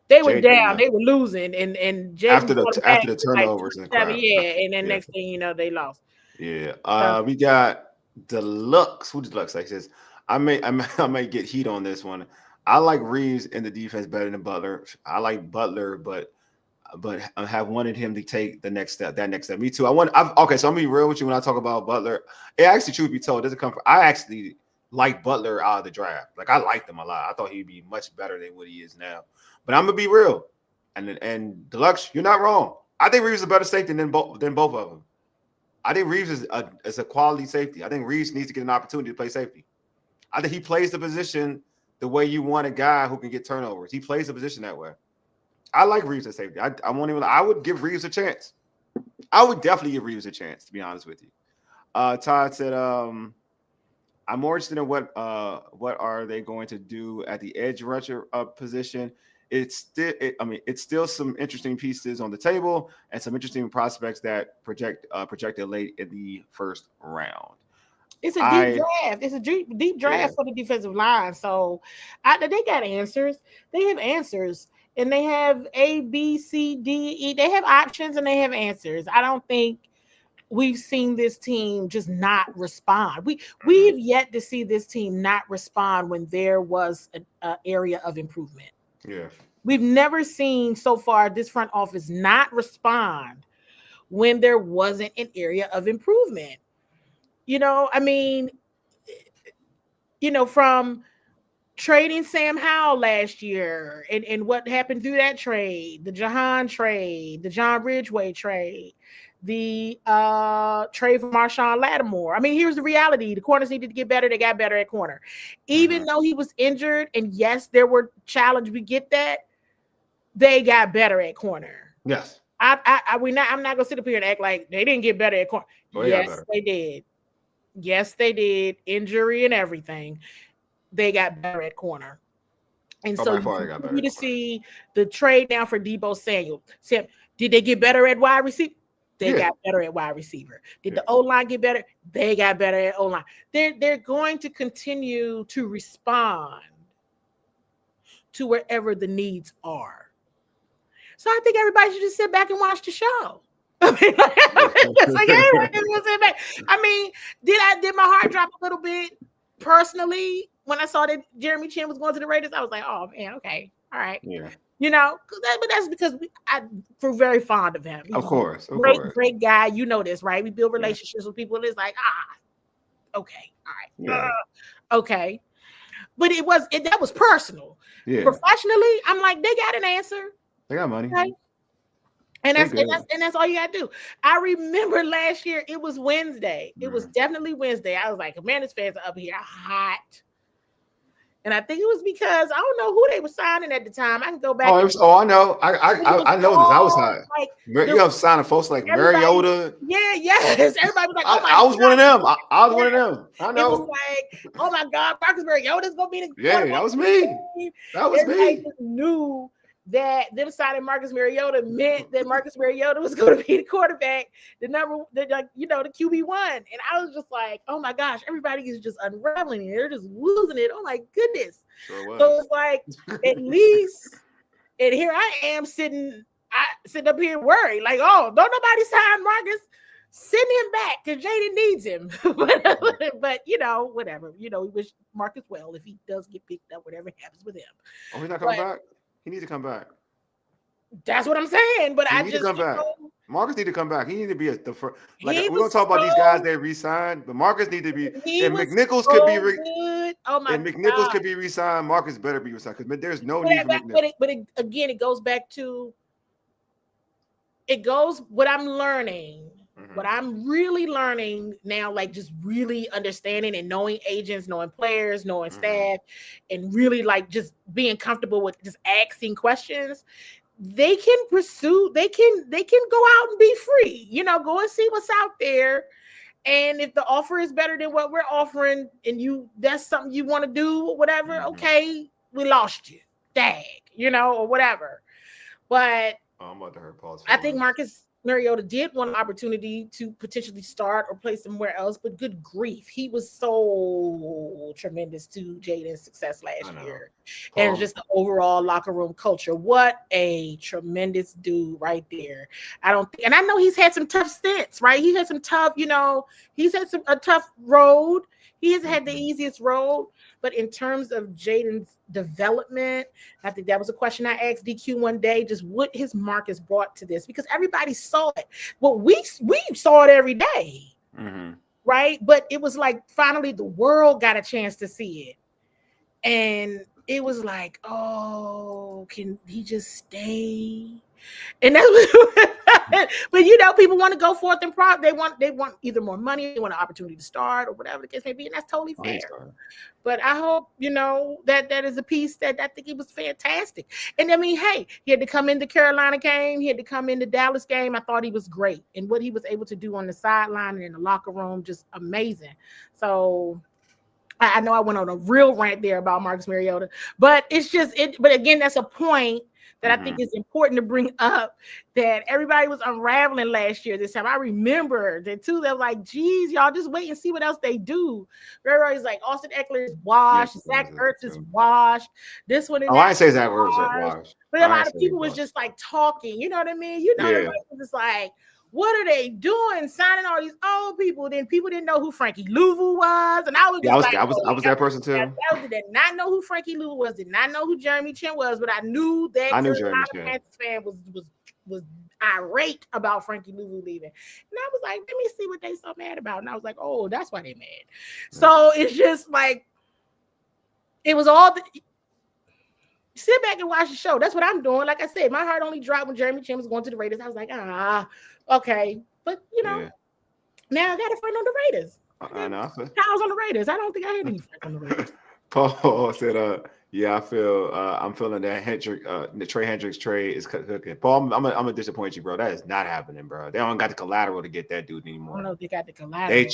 They were down, they were losing, and Jaden after the turnovers and and then next thing you know, they lost. Yeah. We got Deluxe. Who Deluxe? Like says, I may get heat on this one. I like Reeves in the defense better than Butler. I like Butler, but I have wanted him to take the next step. That next step. Me too. Okay, so I'm gonna be real with you when I talk about Butler. It actually, truth be told, doesn't come from. I actually like Butler out of the draft. Like I liked him a lot. I thought he'd be much better than what he is now. But I'm gonna be real. And Deluxe, you're not wrong. I think Reeves is a better safety than both of them. I think Reeves is a quality safety. I think Reeves needs to get an opportunity to play safety. I think he plays the position the way you want a guy who can get turnovers. He plays the position that way. I like Reeves at safety. I would give Reeves a chance. I would definitely give Reeves a chance, to be honest with you. Todd said, I'm more interested in what are they going to do at the edge rusher position. It's still some interesting pieces on the table and some interesting prospects that projected late in the first round. It's a deep draft. It's a deep draft for the defensive line. So they got answers. They have answers. And they have A, B, C, D, E. They have options and they have answers. I don't think we've seen this team just not respond. We've yet to see this team not respond when there was an area of improvement. Yeah. We've never seen so far this front office not respond when there wasn't an area of improvement. From trading Sam Howell last year and what happened through that trade, the Jahan trade, the John Ridgeway trade, the trade for Marshawn Lattimore. Here's the reality. The corners needed to get better. They got better at corner. Even though he was injured, and yes, there were challenges. We get that. They got better at corner. Yes. I'm not gonna sit up here and act like they didn't get better at corner. Yes, they did. Yes, they did. Injury and everything. They got better at corner. And so you to see the trade down for Deebo Samuel. Did they get better at wide receiver? They got better at wide receiver. Did the O-line get better? They got better at O-line. They're going to continue to respond to wherever the needs are. So I think everybody should just sit back and watch the show. Did my heart drop a little bit personally when I saw that Jeremy Chin was going to the Raiders? I was like, oh man, okay, all right, yeah, but that's because we're very fond of him. Of course, great guy. You know this, right? We build relationships with people, and it's like, okay, all right, okay. But that was personal. Yeah. Professionally, I'm like, they got an answer. They got money. Okay? And that's all you gotta do. I remember last year it was Wednesday. It was definitely Wednesday. I was like, Commanders fans are up here hot. And I think it was because I don't know who they were signing at the time. I can go back. I know. I know this. I was hot. Like, you have signing folks like Mariota. Yes. Everybody was like, oh my I was one of them. I was one of them. I know. It was like, oh my God, Marcus Mariota's gonna be the that was me. That was me. I just knew that them signing Marcus Mariota meant that Marcus Mariota was going to be the quarterback, the QB1. And I was just like, oh my gosh, everybody is just unraveling it. They're just losing it. Oh my goodness. Sure was. So it's like, at least, and here I am sitting up here worried, like, oh, don't nobody sign Marcus. Send him back because Jaden needs him. but whatever. We wish Marcus well if he does get picked up, whatever happens with him. Oh, he's not coming back? He needs to come back. That's what I'm saying. But I just come back. Marcus need to come back. He need to be the first. Like we're gonna talk about these guys that re-signed, but Marcus need to be. And McNichols could be. Oh my and McNichols could be re-signed. Marcus better be re-signed because there's no need for McNichols. But again, it goes back to. What I'm learning. What I'm really learning now, like just really understanding and knowing agents, knowing players, knowing staff, and really like just being comfortable with just asking questions. They can pursue, they can go out and be free, go and see what's out there. And if the offer is better than what we're offering and that's something you want to do or whatever, okay, we lost you. Dag, or whatever. But I'm about to hurt pause. I think Marcus Mariota did want an opportunity to potentially start or play somewhere else, but good grief, he was so tremendous to Jaden's success last year. And just the overall locker room culture. What a tremendous dude right there. And I know he's had some tough stints, right? He had some tough, he's had a tough road. He hasn't had the easiest road, but in terms of Jaden's development, I think that was a question I asked DQ one day, just what his mark has brought to this, because everybody saw it. Well, we saw it every day, right? But it was like finally the world got a chance to see it. And it was like, oh, can he just stay? And that's but people want to go forth and they want either more money, they want an opportunity to start or whatever the case may be, and that's totally fair. But I hope that is a piece that I think it was fantastic. And I mean, hey, he had to come in the Carolina game, he had to come in the Dallas game. I thought he was great, and what he was able to do on the sideline and in the locker room, just amazing. So I know I went on a real rant there about Marcus Mariota, but it's just it. But again, that's a point that I think is important to bring up, that everybody was unraveling last year this time. I remember the two that were like, geez, y'all just wait and see what else they do. Everybody's like, Austin Eckler is washed, Zach Ertz is washed. This one and I didn't say Zach Ertz is washed. But a lot of people was just like talking, you know what I mean? Everybody was just like, what are they doing? Signing all these old people. Then people didn't know who Frankie Louvu was. And I was I was that person too. I did not know who Frankie Louvu was, did not know who Jeremy Chin was, but I knew that Jeremy Chin. Panthers fan was irate about Frankie Louvu leaving. And I was like, let me see what they so mad about. And I was like, oh, that's why they mad. So it's just like, it was all sit back and watch the show. That's what I'm doing. Like I said, my heart only dropped when Jeremy Chin was going to the Raiders. I was like, okay. But, now I got a friend on the Raiders. I know. Kyle's on the Raiders. I don't think I had any friends on the Raiders. Paul said, I'm feeling that the Trey Hendricks trade is cooking. Paul, I'm gonna disappoint you, bro. That is not happening, bro. They don't got the collateral to get that dude anymore. I don't know if they got the collateral. They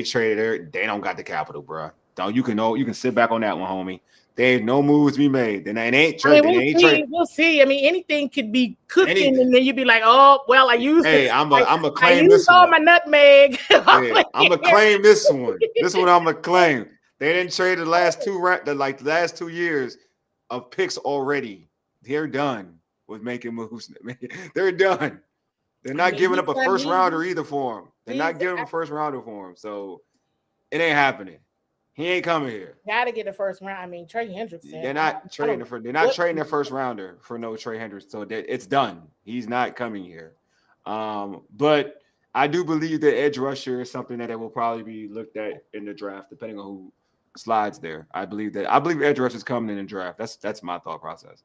traded her. They don't got the capital, bro. You can sit back on that one, homie. There ain't no moves to be made. Then it ain't trading. We'll see. I mean, anything could be cooking, and then you'd be like, "Oh, well, I used." Hey, I'm a claim this one. I used all my nutmeg. I'm gonna claim this one. This one I'm gonna claim. They didn't trade the last 2 years of picks already. They're done with making moves. They're done. They're not giving up a first rounder either for him. They're not giving him a first rounder for him. So it ain't happening. He ain't coming here. Gotta get a first round. I mean, Trey Hendricks. They're not trading their first rounder for no Trey Hendricks. So it's done. He's not coming here. But I do believe that edge rusher is something that will probably be looked at in the draft, depending on who slides there. I believe edge rushers coming in the draft. That's my thought process.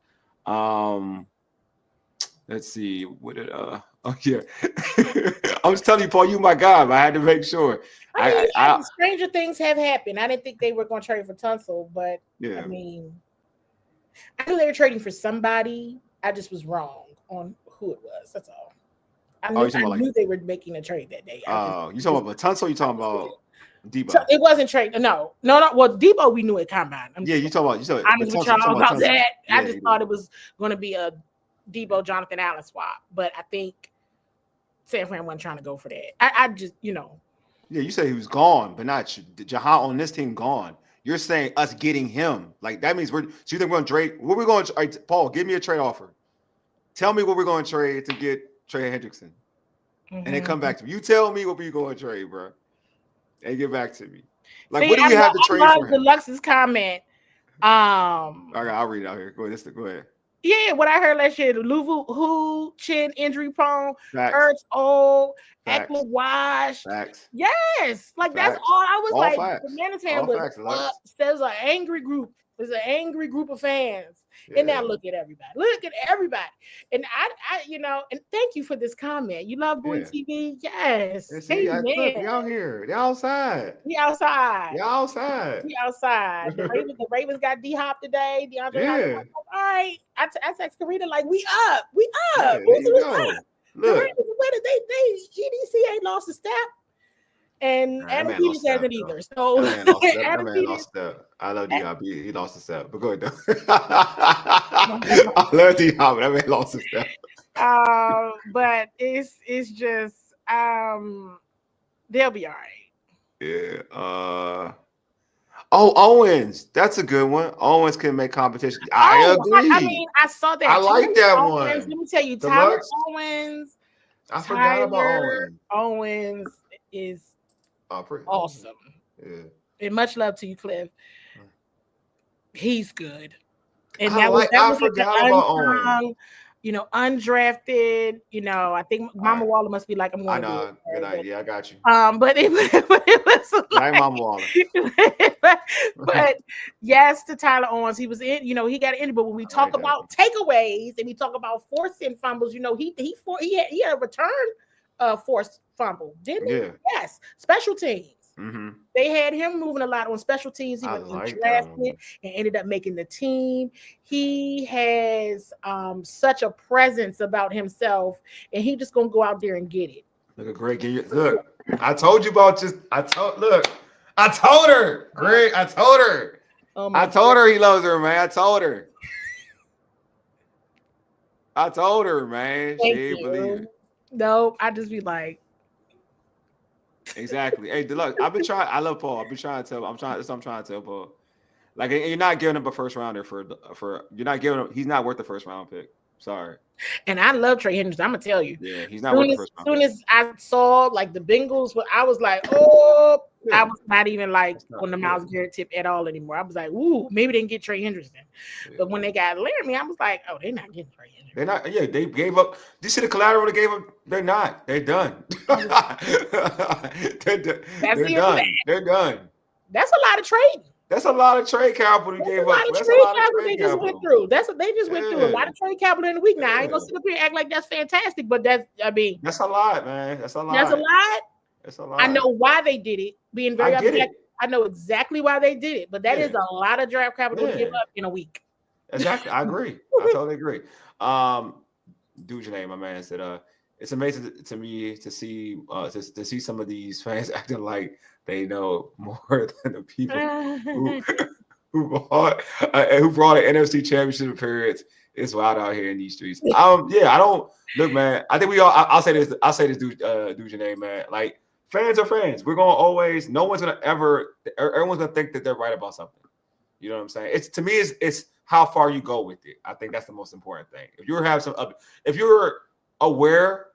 Let's see. What did I was telling you, Paul, you my guy, but I had to make sure. Stranger things have happened. I didn't think they were going to trade for Tunsil, but I mean, I knew they were trading for somebody. I just was wrong on who it was. That's all. I knew they were making a trade that day. You talking about Tunsil? You talking about Debo? So it wasn't trade. No. Well, Debo, we knew at combine. You talking about. I knew about that. I just thought it was going to be a Debo Jonathan Allen swap, but I think San Fran wasn't trying to go for that. I just, Yeah, you said he was gone, but not Jahan on this team gone. You're saying us getting him. Like, that means so you think we're going to trade? What we're going to Paul, give me a trade offer. Tell me what we're going to trade to get Trey Hendrickson. And then come back to me. You tell me what we're going to trade, bro. And get back to me. Like, what do we have to trade for him? Deluxe's comment. Okay, I'll read it out here. Go ahead. Yeah, what I heard last year, Louvu, Chin injury prone, Ertz old, Eckler washed. Yes, like that's all. I was all like, facts. The Manis fan was there's an angry group. There's an angry group of fans. Yeah. And now look at everybody. And I and thank you for this comment. You love Bowie TV? Yes. Hey, look, we out here. They outside. We outside. The Ravens got D-Hop today. DeAndre Hopkins. All right. I text Karina like, we up. Yeah, who's up? Look. They EDC ain't lost a step. And Adam Peters hasn't either. So that man lost a step. I love D-Hop. He lost a step. But go ahead, though. I love D-Hop. That man lost a step. But it's just they'll be all right. Yeah. Owens. That's a good one. Owens can make competition. I agree. I mean, I saw that. I like that Owens, one. let me tell you, Tyler Owens. I forgot about Owens is awesome. Yeah. And much love to you, Cliff. He's good. And I forgot about Owens. Undrafted. I think Mama Waller must be like, I'm going to do it. Good night. Yeah, I got you. But it was like, Mama Waller. but yes, to Tyler Owens, he was in. He got in. But when we talk about takeaways and we talk about forcing fumbles, he had a return forced fumble, didn't he? Yeah. Yes, special teams. Mm-hmm. They had him moving a lot on special teams. He was drafted and ended up making the team. He has such a presence about himself, and he just gonna go out there and get it. Look at Greg. Look, I told you about I told her, Greg. I told her. I told her he loves her, man. I told her, man. She ain't believe it. No, I just be like. Exactly. Hey, look, I've been trying. I love Paul. I've been trying to tell. That's what I'm trying to tell Paul. Like, you're not giving him a first rounder for. You're not giving him. He's not worth the first round pick. Sorry. And I love Trey Henderson. I'm gonna tell you. Yeah, he's not worth the first round. As soon as I saw like the Bengals, I was like, oh, yeah. I was not even like on the Myles Garrett tip at all anymore. I was like, ooh, maybe they can get Trey Henderson. Yeah. But when they got Laremy, I was like, oh, they're not getting Trey Henderson. They're not. Yeah, they gave up. Do you see the collateral they gave up? They're not. They're done. They're done. They're done. That's a lot of trading. That's a lot of trade capital you gave up. That's a lot of trade capital they just went through. They just went through a lot of trade capital in a week. Now I ain't gonna sit up here and act like that's fantastic, but that's a lot, man. That's a lot. That's a lot. I know why they did it. Being very objective, I know exactly why they did it, but that is a lot of draft capital to give up in a week. Exactly. I agree. I totally agree. Dude's name, my man, said it's amazing to me to see some of these fans acting like they know more than the people who brought an NFC championship appearance. It's wild out here in these streets. I don't look, man. I think we all. I'll say this. Dude's name, man. Like, fans are fans. We're gonna always. No one's gonna ever. Everyone's gonna think that they're right about something. You know what I'm saying? It's to me. It's how far you go with it. I think that's the most important thing. If you're aware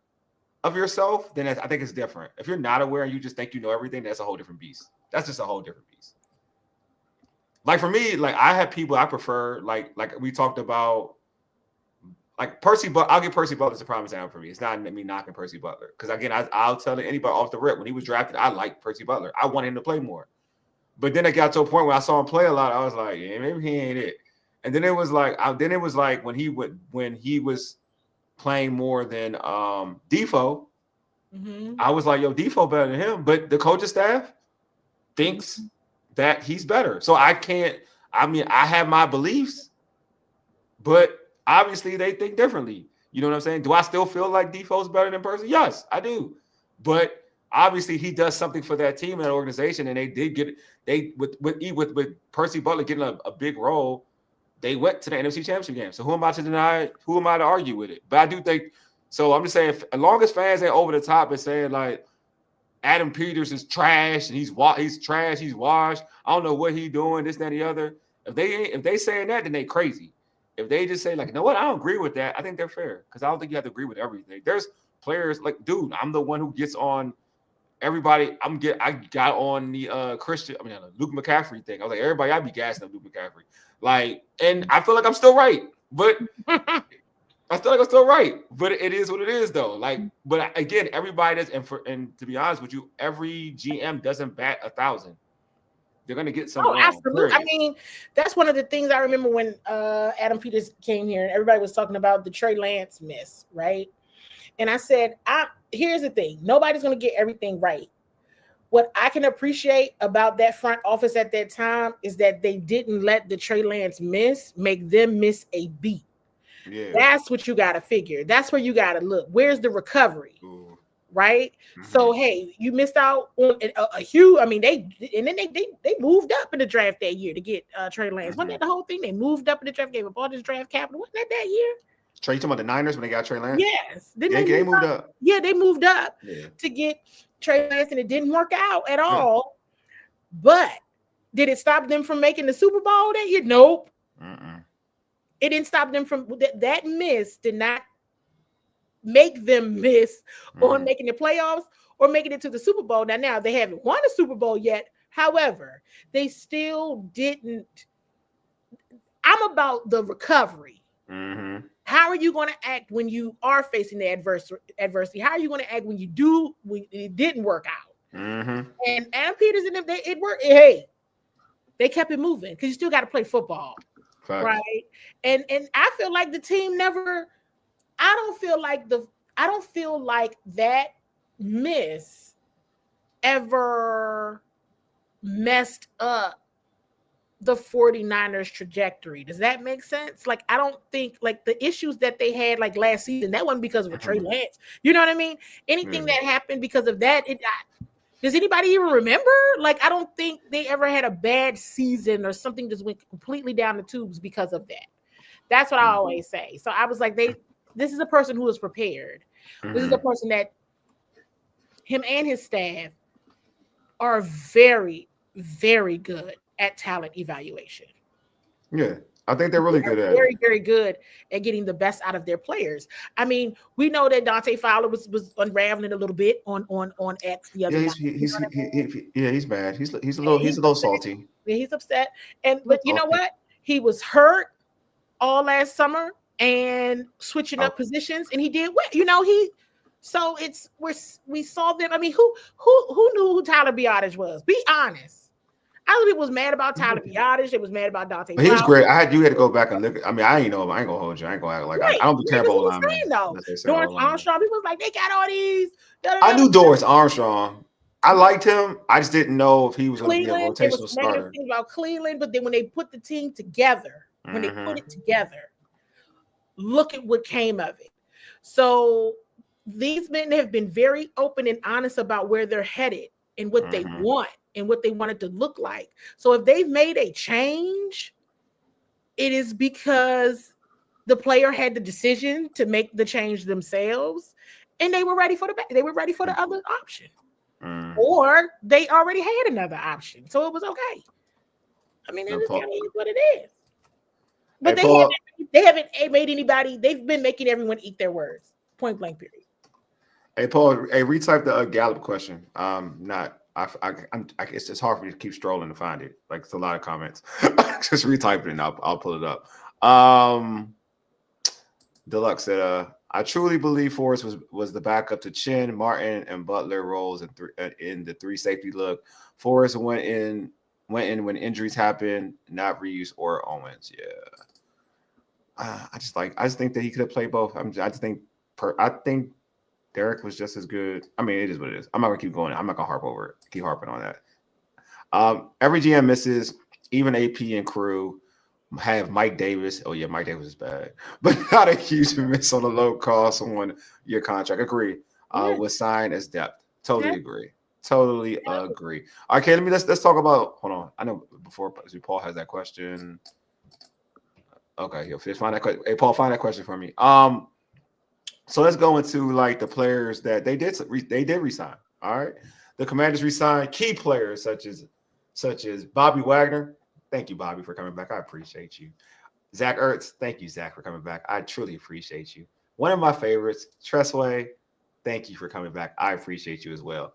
of yourself, then I think it's different. If you're not aware and you just think you know everything, that's a whole different beast. That's just a whole different beast. Like, for me, like, I have people I prefer, like we talked about, like Percy, but I'll give Percy Butler as a prime example for me. It's not me knocking Percy Butler, because again, I'll tell anybody off the rip, when he was drafted, I liked Percy Butler. I wanted him to play more. But then it got to a point where I saw him play a lot. I was like, yeah, maybe he ain't it. And then it was like when he was playing more than Defoe, I was like, yo, Defoe better than him. But the coaching staff thinks that he's better. So I have my beliefs, but obviously they think differently. You know what I'm saying? Do I still feel like Defoe's better than Percy? Yes, I do. But obviously he does something for that team and that organization, and they did get with Percy Butler getting a big role. They went to the NFC Championship game. So who am I to deny? Who am I to argue with it? But I do think so. I'm just saying, as long as fans ain't over the top and saying like Adam Peters is trash and he's trash, he's washed, I don't know what he's doing, this, that, and the other. If they saying that, then they crazy. If they just say like, you know what, I don't agree with that, I think they're fair, because I don't think you have to agree with everything. There's players like, dude, I'm the one who gets on everybody. I got on the Luke McCaffrey thing. I was like, everybody, I be gassing up Luke McCaffrey. Like, and I feel like I'm still right, but but it is what it is, though. Like, but again, everybody does, and to be honest with you, every GM doesn't bat 1,000. They're gonna get some. Oh, absolutely. I mean, that's one of the things I remember when Adam Peters came here and everybody was talking about the Trey Lance miss, right? And I said, here's the thing: nobody's gonna get everything right. What I can appreciate about that front office at that time is that they didn't let the Trey Lance miss make them miss a beat. Yeah. That's what you got to figure. That's where you got to look. Where's the recovery? Ooh. Right? Mm-hmm. So, hey, you missed out on a huge. I mean, they moved up in the draft that year to get Trey Lance. Mm-hmm. Wasn't that the whole thing? They moved up in the draft, gave up all this draft capital. Wasn't that year? Trey, you talking about the Niners when they got Trey Lance? Yes. They moved up. Yeah, they moved up to get Trey Lance, and it didn't work out at all. But did it stop them from making the Super Bowl that year? Nope. It didn't stop them from that miss did not make them miss on making the playoffs or making it to the Super Bowl. Now they haven't won a Super Bowl yet. However, they still didn't. I'm about the recovery. How are you going to act when you are facing the adversity? How are you going to act when it didn't work out? And Adam Peters and them, it worked. Hey, they kept it moving because you still got to play football. Fact. Right. And I feel like the team never, I don't feel like that miss ever messed up the 49ers trajectory. Does that make sense? Like, I don't think like the issues that they had like last season, that wasn't because of a Trey Lance. You know what I mean? Anything that happened because of that, does anybody even remember? Like, I don't think they ever had a bad season or something just went completely down the tubes because of that. That's what I always say. So I was like, this is a person who is prepared. This is a person that him and his staff are very, very good at talent evaluation. Yeah, I think they're really good at very, very good at getting the best out of their players. I mean, we know that Dante Fowler was unraveling a little bit on X the other night. He's mad. He's a little salty. Yeah, he's upset. But you know what? He was hurt all last summer and switching up positions, and he did well. You know, we saw them. I mean, who knew who Tyler Biotis was? Be honest. Other people was mad about Tyler Biotis. They was mad about Dante. But he was great. You had to go back and look. I mean, I ain't know him. I ain't gonna hold you. I ain't gonna act like I don't be terrible with linemen. Doris Armstrong. People was like, they got all these. I knew Doris Armstrong. I liked him. I just didn't know if he was going to be a rotational starter. About Cleveland, but then when they put the team together, look at what came of it. So these men have been very open and honest about where they're headed and what they want and what they want it to look like. So if they've made a change, it is because the player had the decision to make the change themselves, and they were ready for the other option, or they already had another option, so it was okay. I mean, it is what it is. But they haven't made anybody. They've been making everyone eat their words. Point blank. Period. Hey Paul, retype the Gallup question. It's hard for me to keep strolling to find it. Like, it's a lot of comments. Just retype it and I'll pull it up. Deluxe said, I truly believe Forrest was the backup to Chin, Martin, and Butler roles in the three safety look. Forrest went in when injuries happened, not Reeves or Owens. Yeah. I just think that he could have played both. I think Derek was just as good. I mean, it is what it is. I'm not gonna keep going. I'm not gonna keep harping on that. Every GM misses, even AP and crew have Mike Davis. Oh yeah, Mike Davis is bad, but not a huge miss on a low cost on your contract. Agree. Was signed as depth. Totally agree. Totally agree. Okay, let's talk about. Hold on. I know before Paul has that question. Okay, he'll find that question. Hey, Paul, find that question for me. So let's go into like the players that they did resign. All right, the Commanders resigned key players such as Bobby Wagner. Thank you, Bobby, for coming back. I appreciate you. Zach Ertz. Thank you, Zach, for coming back. I truly appreciate you. One of my favorites, Tressway. Thank you for coming back. I appreciate you as well.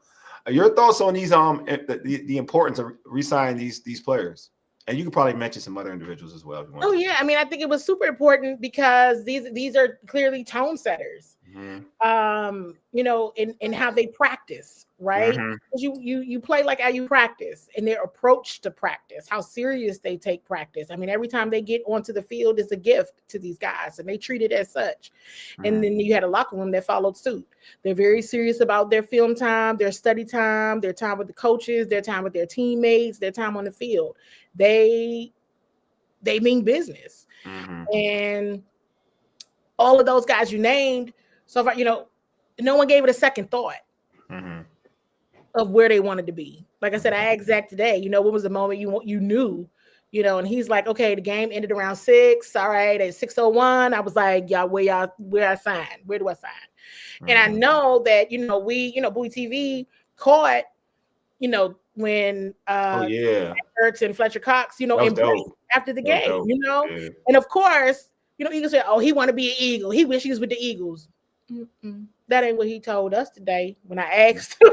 Your thoughts on these the importance of resigning these players? And you could probably mention some other individuals as well if you want. Oh, yeah. I mean, I think it was super important because these are clearly tone setters, you know, in how they practice, right? You play like how you practice, and their approach to practice, how serious they take practice. I mean, every time they get onto the field is a gift to these guys, and they treat it as such. And then you had a locker room that followed suit. They're very serious about their film time, their study time, their time with the coaches, their time with their teammates, their time on the field. They mean business. And all of those guys you named, so far, you know, no one gave it a second thought of where they wanted to be. Like I said, I asked Zach today, you know, what was the moment you knew and he's like, okay, the game ended around 6. All right, at 6:01, I was like, y'all, where I sign? Where do I sign? And I know that, Bowie TV caught, when Ertz and Fletcher Cox, embraced after the game, and of course, Eagles said, oh, he want to be an Eagle. He wish he was with the Eagles. That ain't what he told us today when I asked him.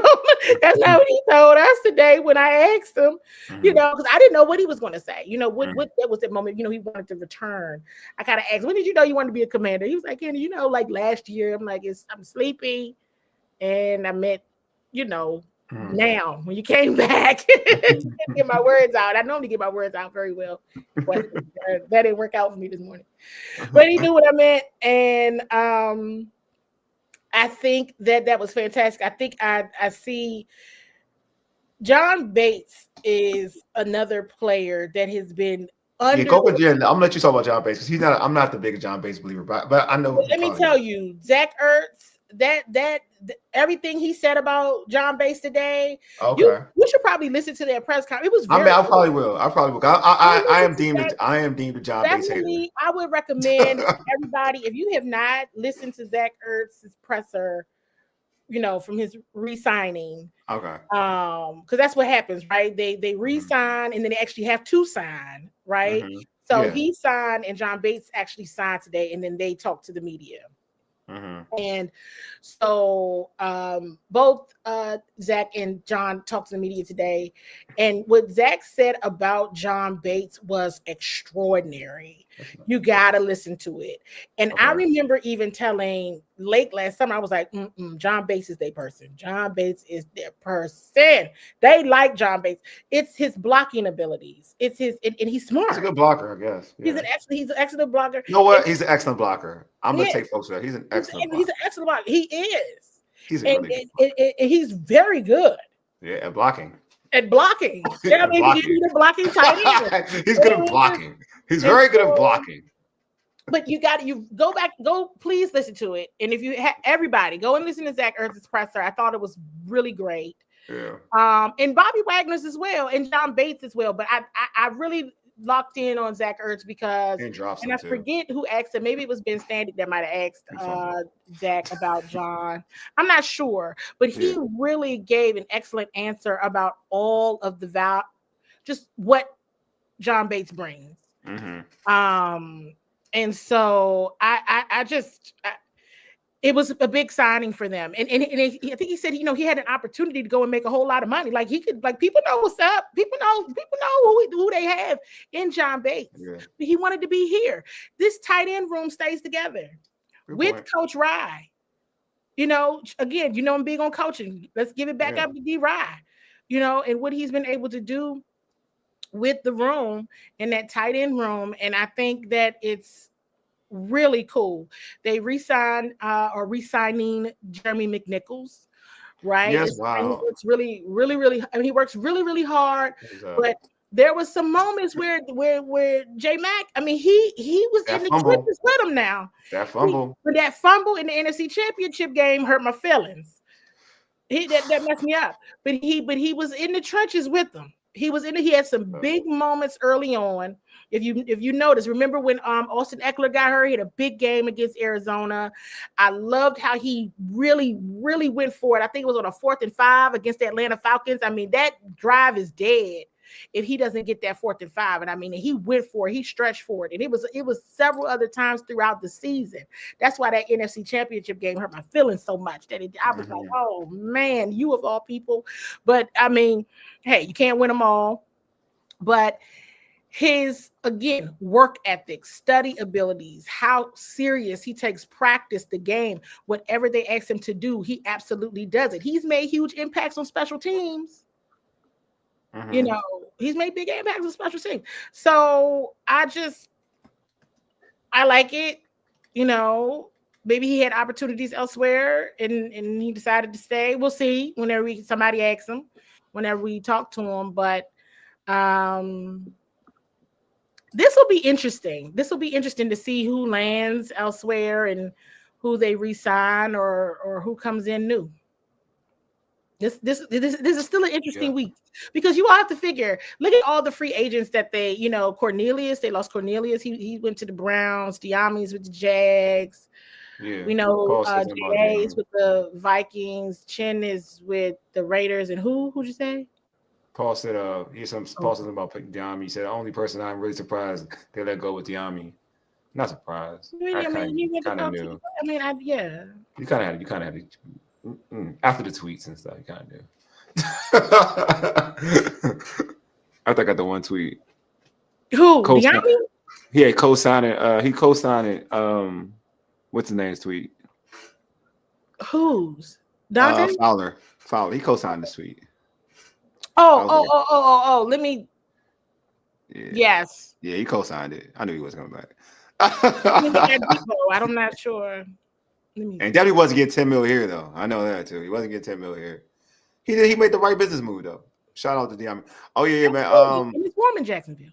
That's not what he told us today when I asked him, because I didn't know what he was going to say. What that was that moment, he wanted to return. I kind of asked, when did you know you wanted to be a commander? He was like, Candi, like last year. I'm like, I'm sleepy. And I meant, now when you came back to get my words out. I normally get my words out very well, but that didn't work out for me this morning. But he knew what I meant. And I think that was fantastic. I think I see John Bates is another player that has been under. Go with Jen. I'm gonna let you talk about John Bates because I'm not the biggest John Bates believer, but I know. Let me tell you, Zach Ertz, that everything he said about John Bates today. Okay, you should probably listen to that press conference. It was. I probably will. I am deemed a John Bates hater. I would recommend everybody, if you have not listened to Zach Ertz's presser, from his re-signing. Okay. Because that's what happens, right? They re-sign and then they actually have to sign, right? So he signed and John Bates actually signed today, and then they talk to the media. And so both Zach and John talked to the media today, and what Zach said about John Bates was extraordinary. You gotta listen to it. And I remember even telling late last summer, I was like, John Bates is their person. John Bates is their person. They like John Bates. It's his blocking abilities. It's his, and he's smart. He's a good blocker, I guess. Yeah. He's an excellent blocker. You know what? He's an excellent blocker. I'm gonna take folks there. He's an excellent blocker. He's an excellent blocker. He is. He's really good. And he's very good. Yeah, at blocking. At blocking. Yeah, maybe give you the blocking tight end. He's good at blocking. He's very good at blocking. But you please listen to it. And if you everybody go and listen to Zach Ertz's presser. I thought it was really great. Yeah. And Bobby Wagner's as well, and John Bates as well. But I really locked in on Zach Ertz because, and I forget who asked him. Maybe it was Ben Standig that might have asked Zach about John. I'm not sure, but he really gave an excellent answer about all of the just what John Bates brings. And so it was a big signing for them. And I think he said, he had an opportunity to go and make a whole lot of money. Like he could, people know what's up. People know who they have in John Bates. Yeah. But he wanted to be here. This tight end room stays together with Coach Rye. Again, I'm big on coaching. Let's give it back up to D. Rye, and what he's been able to do with the room in that tight end room. And I think that it's really cool. They re-signing Jeremy McNichols, right? Yes, wow. It's really, really, really. I mean, he works really, really hard. But there was some moments where J Mac. I mean, he was in the trenches with him now. That fumble. But that fumble in the NFC Championship game hurt my feelings. That messed me up. But he was in the trenches with them. He had some big moments early on. If you notice, remember when Austin Eckler got hurt, he had a big game against Arizona. I loved how he really, really went for it. I think it was on a 4th and 5 against the Atlanta Falcons. I mean, that drive is dead if he doesn't get that 4th and 5. And I mean, he went for it, he stretched for it. And it was several other times throughout the season. That's why that NFC Championship game hurt my feelings so much that I was like, oh man, you of all people. But I mean, hey, you can't win them all. But his, again, work ethic, study abilities, how serious he takes practice, the game, whatever they ask him to do, he absolutely does it. He's made huge impacts on special teams. He's made big impacts on special teams. So I like it. Maybe he had opportunities elsewhere and he decided to stay. We'll see whenever somebody asks him, whenever we talk to him. But this will be interesting. This will be interesting to see who lands elsewhere and who they re-sign or who comes in new. This is still an interesting week because you all have to figure. Look at all the free agents that they, Cornelius. They lost Cornelius. He went to the Browns. Diami's with the Jags. Yeah, We know Jay's with the Vikings. Chin is with the Raiders. And who'd you say? Paul said Paul said about picking Diami. He said the only person I'm really surprised they let go with Diami. Not surprised. I kind of knew. Yeah. You kind of had to. After the tweets and stuff, you kind of knew. I think I got the one tweet. Who? Diami? Yeah, co-signed it. He co-signed it. What's his name's tweet? Whose? Dante? Fowler. He co-signed this tweet. Oh. Let me. Yeah. Yes. Yeah, he co-signed it. I knew he was coming back. I'm not sure. And definitely wasn't getting 10 mil here though. I know that too. He wasn't getting 10 mil here. He made the right business move though. Shout out to Diami. Oh yeah, man. And it's warm in Jacksonville.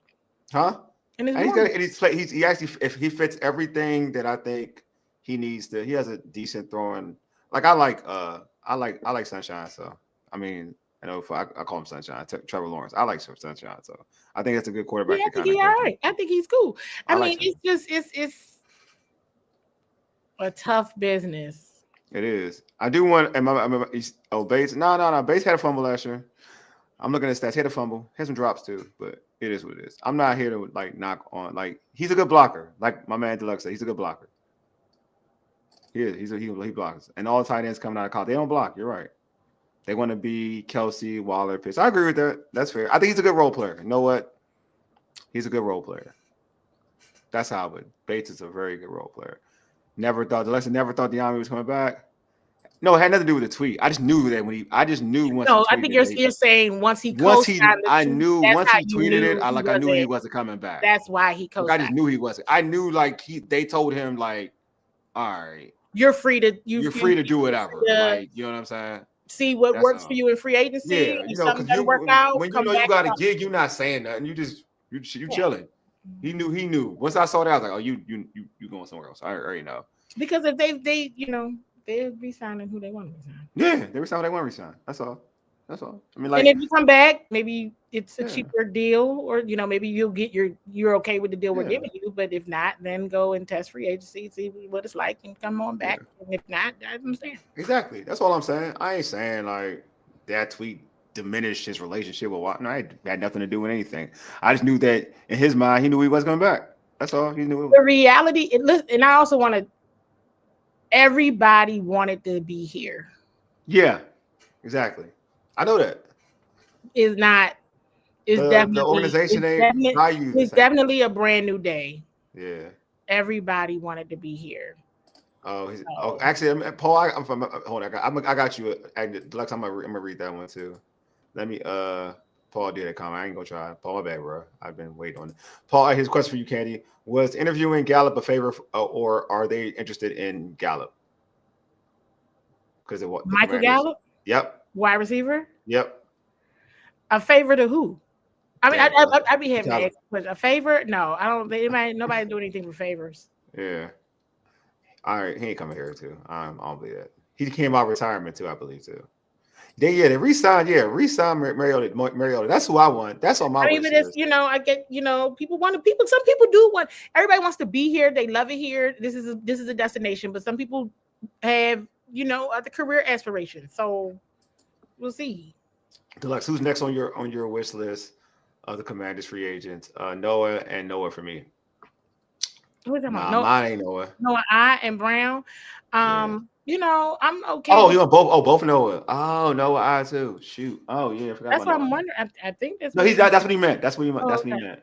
Huh? And he actually, if he fits everything that I think he needs to, he has a decent throwing. Like I like Sunshine. So I mean, I call him Sunshine. Trevor Lawrence. I like Sunshine. So I think that's a good quarterback. Yeah, I think he's all right. I think he's cool. I mean, it's a tough business. It is. I do want. Bates. No. Bates had a fumble last year. I'm looking at stats. He had a fumble. Had some drops too, but it is what it is. I'm not here to knock on. He's a good blocker. Like my man Deluxe said, he's a good blocker. He is. He blocks. And all the tight ends coming out of college, they don't block. You're right. They want to be Kelsey, Waller, Pitts. I agree with that. That's fair. I think he's a good role player. You know what? He's a good role player. That's how Bates is a very good role player. Never thought Diami was coming back. No, it had nothing to do with the tweet. I just knew that once. No, I think you're saying once he tweeted it, I knew he wasn't coming back. That's why he co-signed. I just knew he wasn't. I knew they told him all right, you're free to do whatever. You know what I'm saying? See what works for you in free agency. Yeah, because when you got a gig, you're not saying nothing. You chilling. He knew. Once I saw that, I was like, oh, you going somewhere else. I already know. Because if they're re-signing who they want to resign. Yeah, they resign who they want to resign. That's all. I mean, and if you come back, maybe it's a cheaper deal, or maybe you'll get you're okay with the deal we're giving you. But if not, then go and test free agency, see what it's like, and come on back. Yeah. And if not, I understand. Exactly. That's all I'm saying. I ain't saying that tweet diminished his relationship with Watson. I had nothing to do with anything. I just knew that in his mind, he knew he was coming back. That's all. He knew. The reality, and I also everybody wanted to be here. Yeah, exactly. I know that. It's definitely the organization. It's definitely a brand new day. Yeah. Everybody wanted to be here. Actually, Paul, hold on. I got you. Lex, I'm gonna read that one too. Let me. Paul did a comment. I ain't gonna try. Paul, my bad, bro. I've been waiting on it. Paul, his question for you, Candi, was interviewing Gallup a favor, or are they interested in Gallup? Because Michael Gallup. Yep. Wide receiver. Yep. A favor to who? I mean, I'd be having a favor. No, I don't. Nobody do anything for favors. Yeah. All right, he ain't coming here too. I don't believe that. He came out of retirement too, I believe too. They re-signed Mariota. That's who I want. That's on my list. But it's, I get, some people do want, everybody wants to be here. They love it here. This is a destination, but some people have, other career aspirations. So we'll see. Deluxe, who's next on your wish list of the Commanders free agents? Noah for me. Who's that? Mine ain't Noah. I and Brown. I'm okay. Oh, you want both? Oh, both Noah. Oh, Noah, I too. Shoot. Oh, yeah. I forgot. That's what I'm wondering. I think that's. No, that's what he meant. That's what he meant.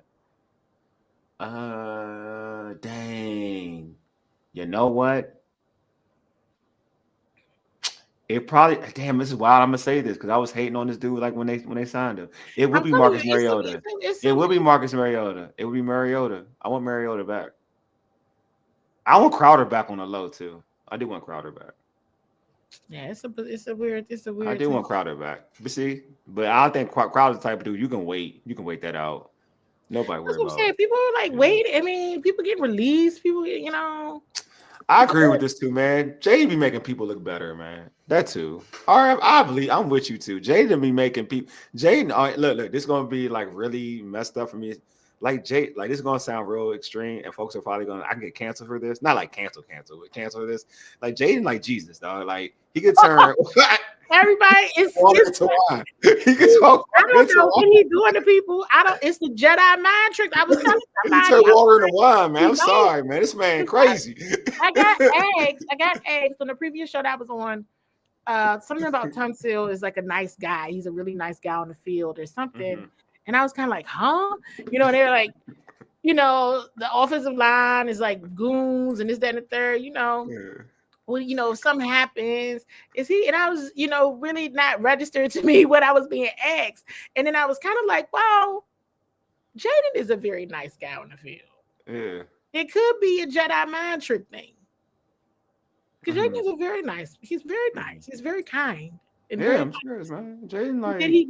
Dang. You know what? It probably. Damn, this is wild. I'm gonna say this because I was hating on this dude when they signed him. It would be Marcus Mariota. It would be Marcus Mariota. It would be Mariota. I want Mariota back. I want Crowder back on the low too. I do want Crowder back. Yeah, it's a weird. I do want Crowder back. But I don't think Crowder's the type of dude you can wait. You can wait that out. Nobody worries about it. People are wait. I mean, people get released. People get, I agree with this too, man. Jaden be making people look better, man. That too. All right, I believe I'm with you too. Jaden be making people. Jaden, look, this is gonna be like really messed up for me. Like Jade, like this is gonna sound real extreme, and folks are probably I can get canceled for this. Not like cancel, but cancel for this. Like Jaden, like Jesus, dog. Like he could turn everybody is water to wine. He could talk. I don't know what he's doing to people. It's the Jedi mind trick. I was telling somebody. He turned water into wine, man. I'm sorry, man. This man crazy. I got eggs on the previous show that I was on. Something about Tunsil is like a nice guy. He's a really nice guy on the field or something. Mm-hmm. And I was kind of like, huh? You know, and they're like, you know, the offensive line is like goons and this, that, and the third, you know. Yeah. Well, you know, if something happens, is he? And I was, you know, really not registered to me what I was being asked. And then I was kind of like, wow, Jaden is a very nice guy on the field. Yeah. It could be a Jedi mind trick thing. Because Jaden is he's very nice. He's very kind. Yeah, I'm sure, man. Jaden, like, you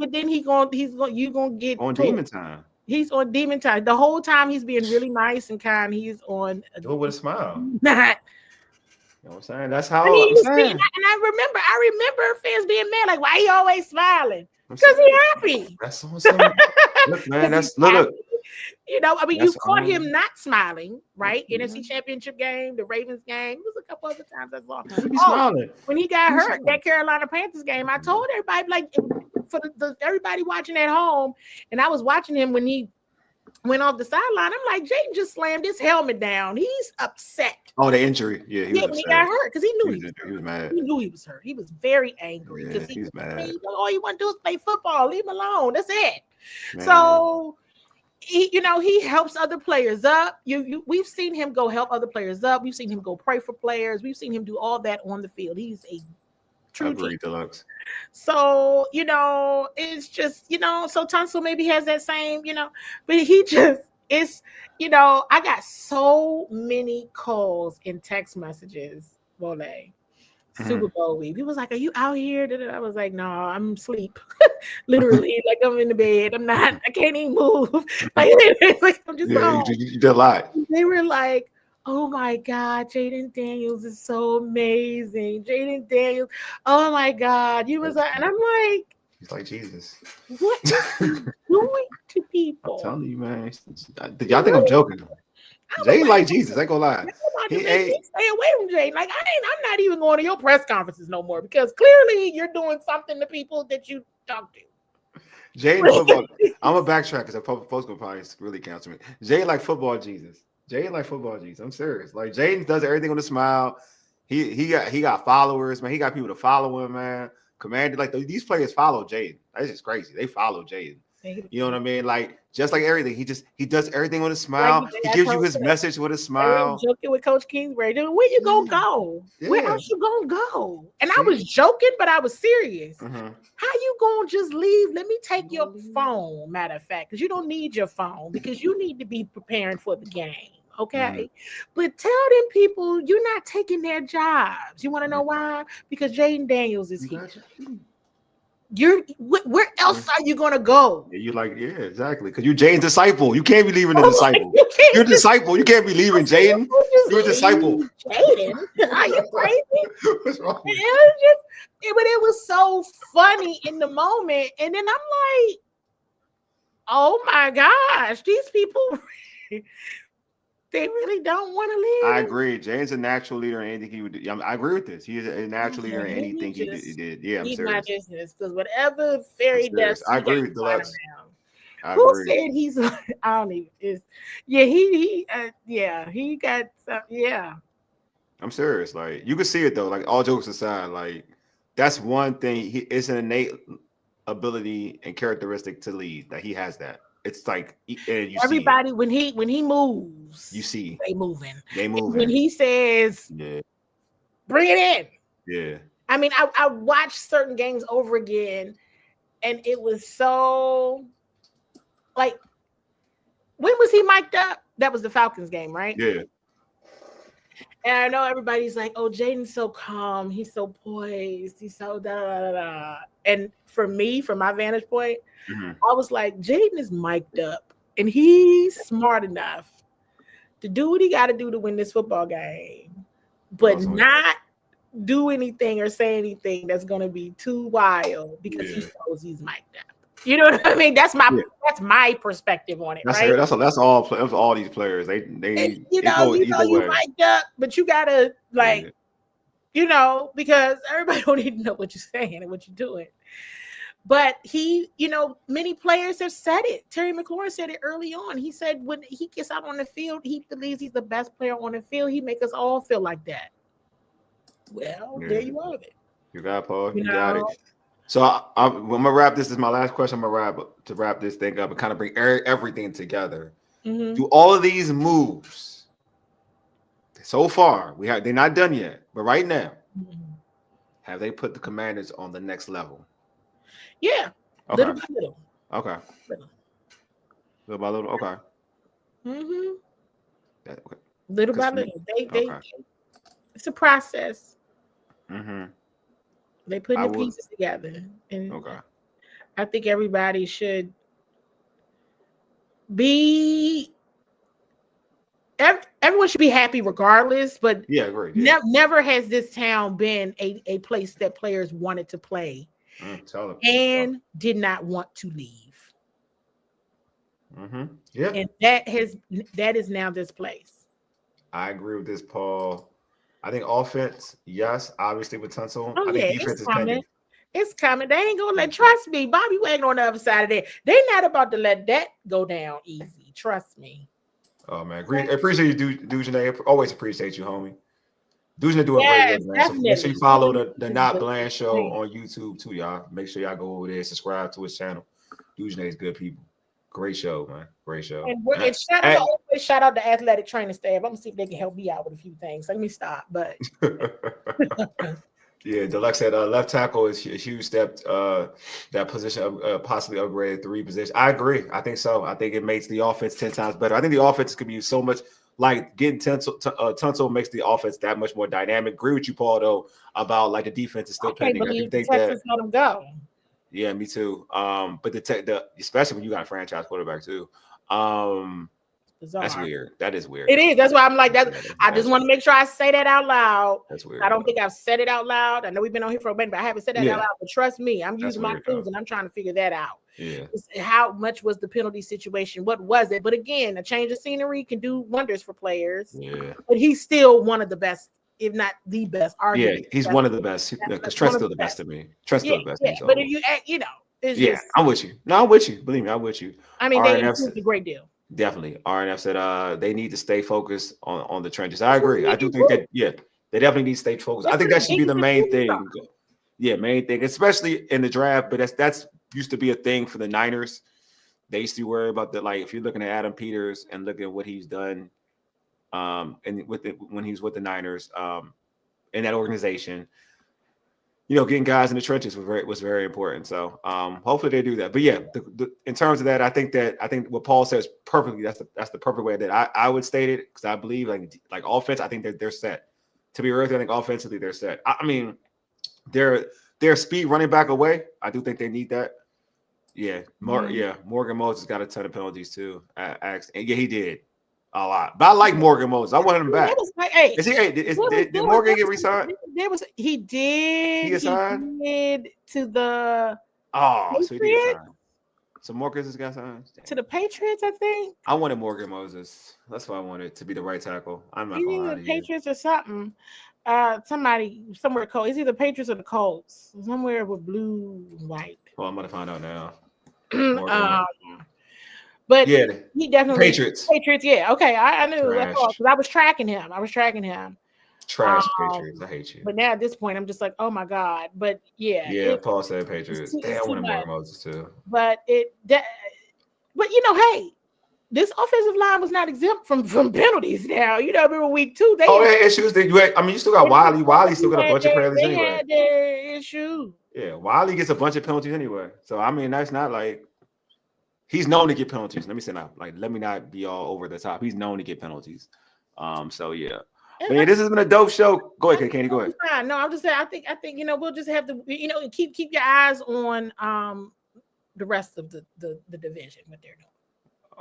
gonna get on demon time. He's on demon time. The whole time he's being really nice and kind. He's on do it with a smile. Not. You know what I'm saying? That's how I'm saying. And I remember fans being mad, like, why he always smiling? Because he's happy. That's awesome. Look, man, look. You know, I mean, you caught him not smiling, right? NFC Championship game, the Ravens game. It was a couple other times I saw. Smiling. When he got hurt, that Carolina Panthers game, I told everybody, like, for everybody watching at home, and I was watching him when he went off the sideline. I'm like, Jaden just slammed his helmet down. He's upset. Oh, the injury. Yeah, when he got hurt because he knew he was mad. He knew he was hurt. He was very angry because he's mad. All you want to do is play football. Leave him alone. That's it. Man. So he helps other players up. We've seen him go help other players up. We've seen him go pray for players. We've seen him do all that on the field. He's a true deluxe. So, it's just, so Tunsil maybe has that same, but he just is, I got so many calls and text messages, Wole, Super Bowie. He was like, "Are you out here?" I was like, "No, I'm asleep." Literally, like I'm in the bed. I can't even move. Like I'm just home. You did a lot. They were like, "Oh my God, Jaden Daniels is so amazing. Jaden Daniels, oh my God." And I'm like, he's like Jesus. What is he doing to people? I'm telling you, man. Y'all think I'm joking? Jaden like Jesus. I ain't gonna lie. Stay away from Jaden. Like I'm not even going to your press conferences no more because clearly you're doing something to people that you talk to. Jaden football. I'm a backtrack because folks gonna probably really cancel me. Jaden like football Jesus. Jaden like football Jesus. I'm serious. Like Jaden does everything with a smile. He got followers, man. He got people to follow him, man. Commander, like these players follow Jaden. That's just crazy. They follow Jaden. You know what I mean? Like just like everything, he does everything with a smile. Like he gives you his message with a smile. Joking with Coach Kingsbury, dude, where you gonna go? Yeah. Where else you gonna go? And I was joking, but I was serious. How you gonna just leave? Let me take your phone. Matter of fact, because you don't need your phone because you need to be preparing for the game. Okay, but tell them people you're not taking their jobs. You want to know why? Because Jaden Daniels is here. Where else are you gonna go? Yeah, exactly. Because you're Jaden's disciple. You can't be leaving the disciple. You're a disciple. You can't be leaving Jaden. You're a disciple. Jaden, are you crazy? What's wrong? But it was so funny in the moment, and then I'm like, oh my gosh, these people. They really don't want to leave. I agree. Jaden's a natural leader in anything he would do. I agree with this. He is a natural leader in anything he did. Yeah, I'm serious. My business because whatever fairy dust. I agree with Deluxe. Who said he's? I don't even. He got some. Yeah. I'm serious. Like you can see it though. Like all jokes aside, like that's one thing. It's an innate ability and characteristic to lead that he has that. It's like everybody when he moves, you see they moving. When he says, "Bring it in." Yeah. I mean, I watched certain games over again, and it was so like, when was he mic'd up? That was the Falcons game, right? Yeah. And I know everybody's like, "Oh, Jaden's so calm. He's so poised. He's so da da da." And for me, from my vantage point, I was like, Jaden is mic'd up, and he's smart enough to do what he got to do to win this football game. but not do anything or say anything that's going to be too wild because he knows he's mic'd up. You know what I mean? That's my perspective on it. Right? That's all these players. They go either way. Mic'd up, but you gotta because everybody don't even know what you're saying and what you're doing. But many players have said it. Terry McLaurin said it early on. He said when he gets out on the field, he believes he's the best player on the field. He makes us all feel like that. Well, there you have it. You got it, Paul. You got it. So I'm gonna wrap this. This is my last question. I'm gonna wrap this thing up and kind of bring everything together. Mm-hmm. Do all of these moves so far? They're not done yet, but right now, have they put the Commanders on the next level? Yeah, okay. Little by little. Okay. Little by little. Okay. Little by little. They it's a process. They put the pieces together, and I think everybody should be. Everyone should be happy regardless, but agree. Never has this town been a place that players wanted to play and did not want to leave. Yeah, and that is now this place. I agree with this, Paul. I think offense, yes, obviously with Tunsil. I think defense is pending. It's coming. They ain't gonna trust me. Bobby Wagner on the other side of there. They're not about to let that go down easy. Trust me. Oh man, I appreciate you, Dujane. Always appreciate you, homie. Dujane doing great work, man. So make sure you follow the Not Bland show on YouTube too, y'all. Make sure y'all go over there, subscribe to his channel. Dujane is good people. Great show, man. Great show. And shout out the athletic training staff. I'm gonna see if they can help me out with a few things. Let me stop, but yeah, Deluxe said left tackle is a huge step. That position possibly upgraded 3 positions. I agree. I think so. I think it makes the offense 10 times better. I think the offense could be so much like getting Tunsil makes the offense that much more dynamic. Agree with you, Paul, though, about like the defense is still pending. I think Texas let them go. Yeah, me too. But especially when you got a franchise quarterback too. That's weird. That is weird. It is. That's why I'm like, I just want to make sure I say that out loud. That's weird. I don't think I've said it out loud. I know we've been on here for a minute, but I haven't said that out loud. But trust me, I'm using my tools and I'm trying to figure that out. Yeah. How much was the penalty situation? What was it? But again, a change of scenery can do wonders for players. Yeah. But he's still one of the best, if not the best. Yeah, he's one of the best. Because Trent's still the best to me. Trent's still the best. Yeah. But if it's just, I'm with you. No, I'm with you. Believe me, I'm with you. I mean, they improved a great deal. Definitely. RNF said they need to stay focused on the trenches. I agree. I do think that, they definitely need to stay focused. I think that should be the main thing. Yeah, main thing, especially in the draft. But that's used to be a thing for the Niners. They used to worry about that. Like if you're looking at Adam Peters and looking at what he's done, and when he was with the Niners, in that organization, getting guys in the trenches was very important. So hopefully they do that. But yeah, in terms of that, I think what Paul says perfectly. That's the perfect way that I would state it, because I believe like offense, I think that they're set. To be real, I think offensively they're set. I mean, they're speed running back away. I do think they need that. Yeah, Morgan Moses got a ton of penalties too. He did a lot. But I like Morgan Moses. I wanted him back. Did Morgan get re-signed? He did. He got signed? He did to the so he did sign. So Morgan just got signed to the Patriots, I think. I wanted Morgan Moses. That's what I wanted, to be the right tackle. I'm not going to lie to you. Patriots or something. Somebody somewhere cold. It's either Patriots or the Colts. Somewhere with blue and white. Well, I'm going to find out now. But he definitely Patriots. Yeah. Okay, I knew because I was tracking him. Trash Patriots. I hate you. But now at this point, I'm just like, oh my god. But yeah. Paul said Patriots. Damn, I wanted Morgan Moses too. But hey, this offensive line was not exempt from penalties. Now remember week 2. They had issues. You still got Wiley. Wiley still got a bunch of penalties anyway. They had their issue. Yeah, Wiley gets a bunch of penalties anyway. So I mean, that's not like. He's known to get penalties. Let me say that. Let me not be all over the top. He's known to get penalties. So yeah. Man, this has been a dope show. Go ahead, Candy. Go ahead. No, I'm just saying. I think we'll just have to keep your eyes on the rest of the division, what they're doing.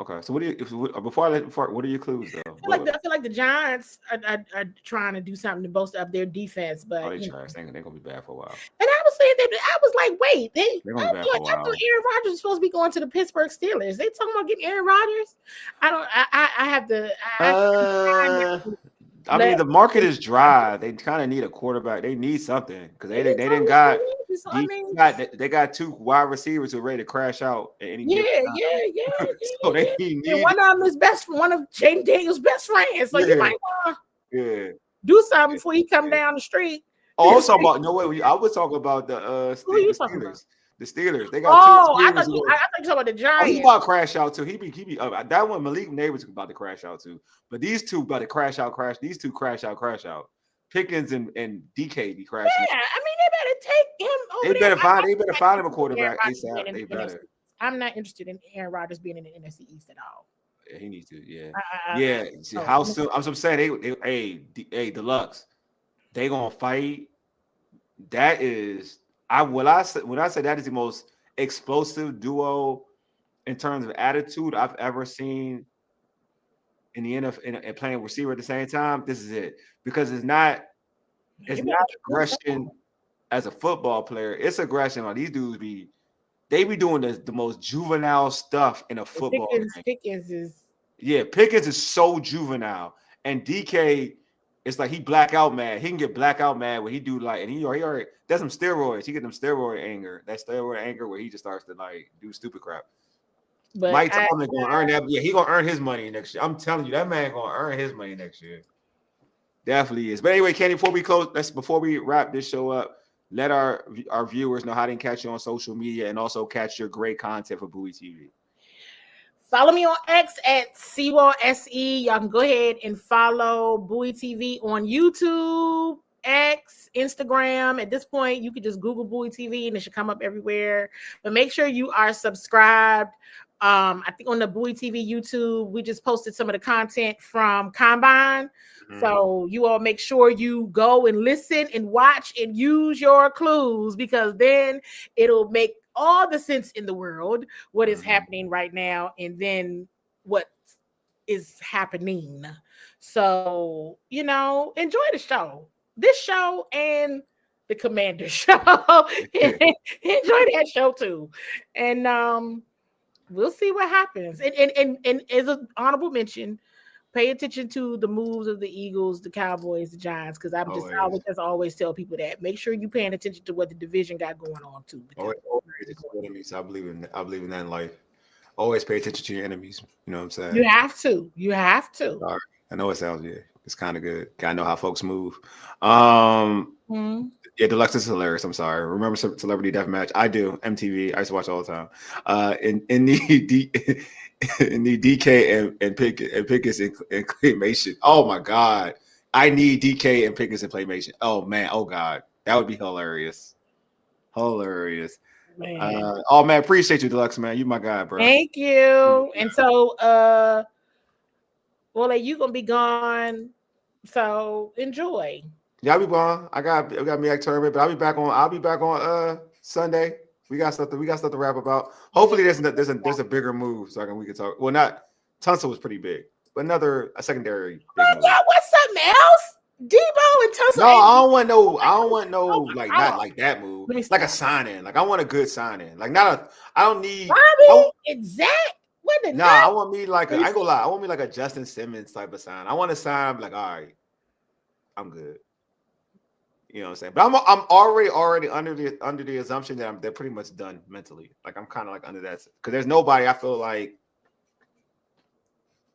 Okay, so what do you before what are your clues though? I feel like the Giants are trying to do something to bolster up their defense, but they trash. They're gonna be bad for a while. And I was saying that I was like, wait, They're gonna be bad for a while. I thought Aaron Rodgers was supposed to be going to the Pittsburgh Steelers. They talking about getting Aaron Rodgers. I have to. I mean, the market is dry. They kind of need a quarterback. They need something because they didn't got. They got 2 wide receivers who are ready to crash out at any given time. So they need. And one of them is one of Jaden Daniels' best friends. So you might want to do something before he come down the street. Oh, I was talking about I was talking about the Steelers. The Steelers. They got. I thought you talking about the Giants. He about to crash out too. He be that one. Malik Neighbors about to crash out too. But these two about to crash out. These two crash out. Pickens and DK be crashing. Yeah, I mean they better take him over. They better find him a quarterback ASAP. They better. I'm not interested in Aaron Rodgers being in the NFC East at all. Yeah, he needs to. Yeah. See, how soon? I'm saying they Deluxe. They gonna fight. That is when I say that is the most explosive duo in terms of attitude I've ever seen in the NFL and playing receiver at the same time. This is it because it's not aggression as a football player. It's aggression. Like these dudes be doing the most juvenile stuff in a football game. Pickens is so juvenile, and DK. It's like he blackout mad. He can get blackout mad when he do like, and he already does some steroids. He get them steroid anger. That steroid anger where he just starts to like do stupid crap. But Mike Tomlin gonna earn that. Yeah, he gonna earn his money next year. I'm telling you, that man gonna earn his money next year. Definitely is. But anyway, Candi, before we wrap this show up, let our viewers know how they can catch you on social media and also catch your great content for Bowie TV. Follow me on X at CWall SE. Y'all can go ahead and follow Bowie TV on YouTube, X, Instagram. At this point, you can just Google Bowie TV and it should come up everywhere. But make sure you are subscribed. I think on the Bowie TV YouTube, we just posted some of the content from Combine. Mm-hmm. So you all make sure you go and listen and watch and use your clues because then it'll make all the sense in the world what is happening right now and then what is happening. So, enjoy the show. This show and the Commander show. Enjoy that show too. And we'll see what happens. And as an honorable mention, pay attention to the moves of the Eagles, the Cowboys, the Giants, because I always tell people that. Make sure you're paying attention to what the division got going on too. Enemies. I believe in that in life. Always pay attention to your enemies. You know what I'm saying? You have to. All right. I know it sounds it's kind of good. Gotta know how folks move. Yeah, Deluxe is hilarious. I'm sorry. Remember Celebrity Deathmatch? I do. MTV. I used to watch all the time. In the DK and Pickens and Claymation. Oh my God. I need DK and Pickens and Claymation. Oh man. Oh God. That would be hilarious. Hilarious. Man. Oh man, appreciate you, Deluxe, man. You my guy, bro. Thank you. And so Wole, you gonna be gone. So enjoy. Yeah, I'll be gone. I got me at tournament, but I'll be back on Sunday. We got stuff to rap about. Hopefully there's a bigger move so we can talk. Well, not Tunsil was pretty big, but a secondary. Y'all want something else? Debo and Tunsil. No, I don't want no like not like that move. Like a sign-in. Like I want a good sign-in. Like I don't need exact. I want me like I ain't gonna lie. I want me like a Justin Simmons type of sign. I want to sign like, all right, I'm good. You know what I'm saying? But I'm already under the assumption that they're pretty much done mentally. Like I'm kind of like under that because there's nobody I feel like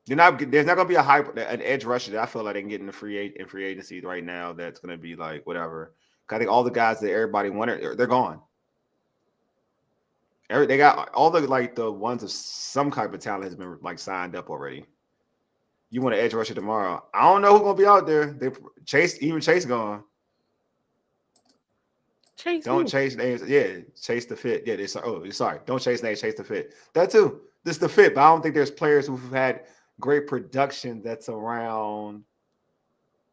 there's not gonna be an edge rusher that I feel like they can get in free agency right now that's gonna be like whatever. I think all the guys that everybody wanted, they're gone. They got all the ones of some type of talent has been like signed up already. You want an edge rusher tomorrow? I don't know who's gonna be out there. Chase gone. Chase names. Yeah, chase the fit. Yeah, sorry. Don't chase names, chase the fit. That too. This is the fit, but I don't think there's players who've had great production that's around.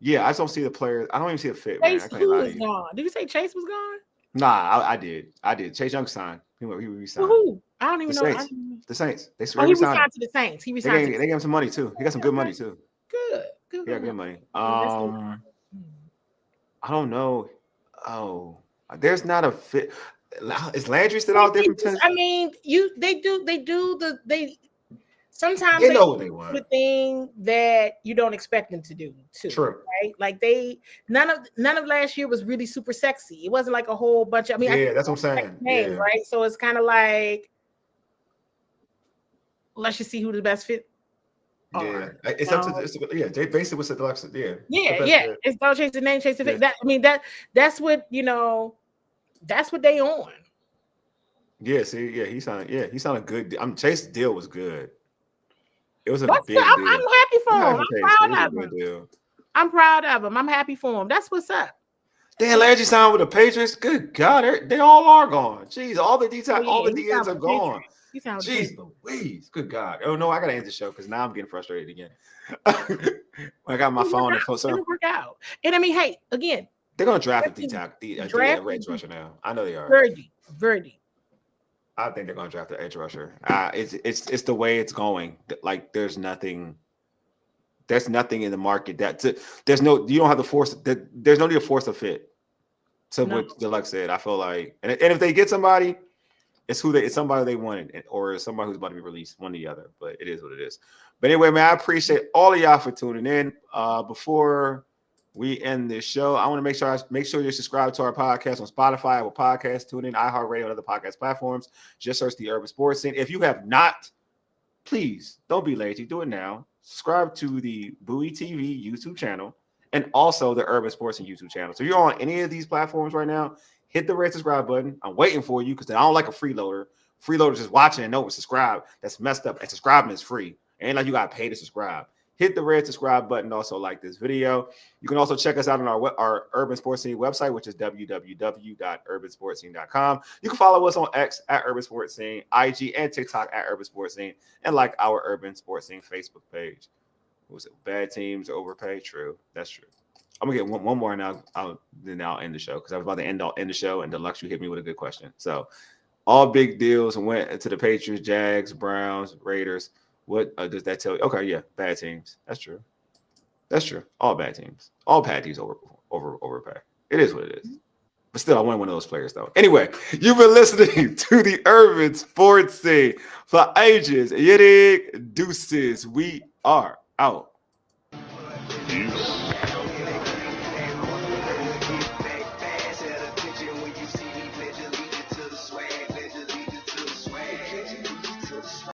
Yeah, I just don't see the players. I don't even see a fit. Chase, man. Who was gone? Did you say Chase was gone? Nah, I did. Chase Young signed. He signed. Who? I don't even The know. Saints. The Saints. They He resigned to the Saints. He resigned. They gave him some money too. He got some good money too. Good. Yeah, good money. I don't know. Oh, there's not a fit. Is Landry still out there from Tennessee? I mean, they sometimes they know what they want. The thing that you don't expect them to do too. True. Right? Like none of last year was really super sexy. It wasn't like a whole bunch of. I mean, that's what I'm saying. Name, right? So it's kind of like, let's just see who the best fit. Yeah, it's up to Jay basically was the It's don't chase the name, chase the fit. That's what that's what they on. Yeah, see, he sounded good. Chase deal was good. It was a big deal. I'm happy for him. I'm proud of him. I'm happy for him. That's what's up. Damn, Landry signed with the Patriots. Good God, they all are gone. Jeez, all the details, all the DNs are gone. Jeez Louise, good God. Oh no, I gotta end the show because now I'm getting frustrated again. I got my phone and phone. It'll work out. And I mean, hey, again, they're gonna draft the edge rusher now. I know they are. Verdi. I think they're gonna draft the edge rusher. It's the way it's going. Like there's nothing in the market you don't have to force. There's no need to force a fit. So what Deluxe said, I feel like, and if they get somebody. It's somebody they wanted, or somebody who's about to be released, one or the other. But it is what it is. But anyway, man, I appreciate all of y'all for tuning in. Before we end this show, I want to make sure you're subscribed to our podcast on Spotify, Apple Podcasts, TuneIn, iHeartRadio, and other podcast platforms. Just search the Urban Sports Scene. If you have not, please don't be lazy. Do it now. Subscribe to the Bowie TV YouTube channel and also the Urban Sports and YouTube channel. So if you're on any of these platforms right now, hit the red subscribe button. I'm waiting for you because I don't like a freeloader. Freeloader just watching and know subscribe. That's messed up. And subscribing is free. It ain't like you got to pay to subscribe. Hit the red subscribe button. Also like this video. You can also check us out on our Urban Sports Scene website, which is www.urbansportscene.com. You can follow us on X at Urban Sports Scene, IG and TikTok at Urban Sports Scene, and like our Urban Sports Scene Facebook page. What was it? Bad teams overpay? True. That's true. I'm gonna get one more and I'll end the show because I was about to end the show and Deluxe you hit me with a good question. So all big deals and went to the Patriots, Jags, Browns, Raiders. What does that tell you? Okay, yeah, bad teams. That's true. All bad teams. All bad teams overpay. It is what it is. But still, I want one of those players though. Anyway, you've been listening to the Urban Sports Scene for ages. Deuces. We are out.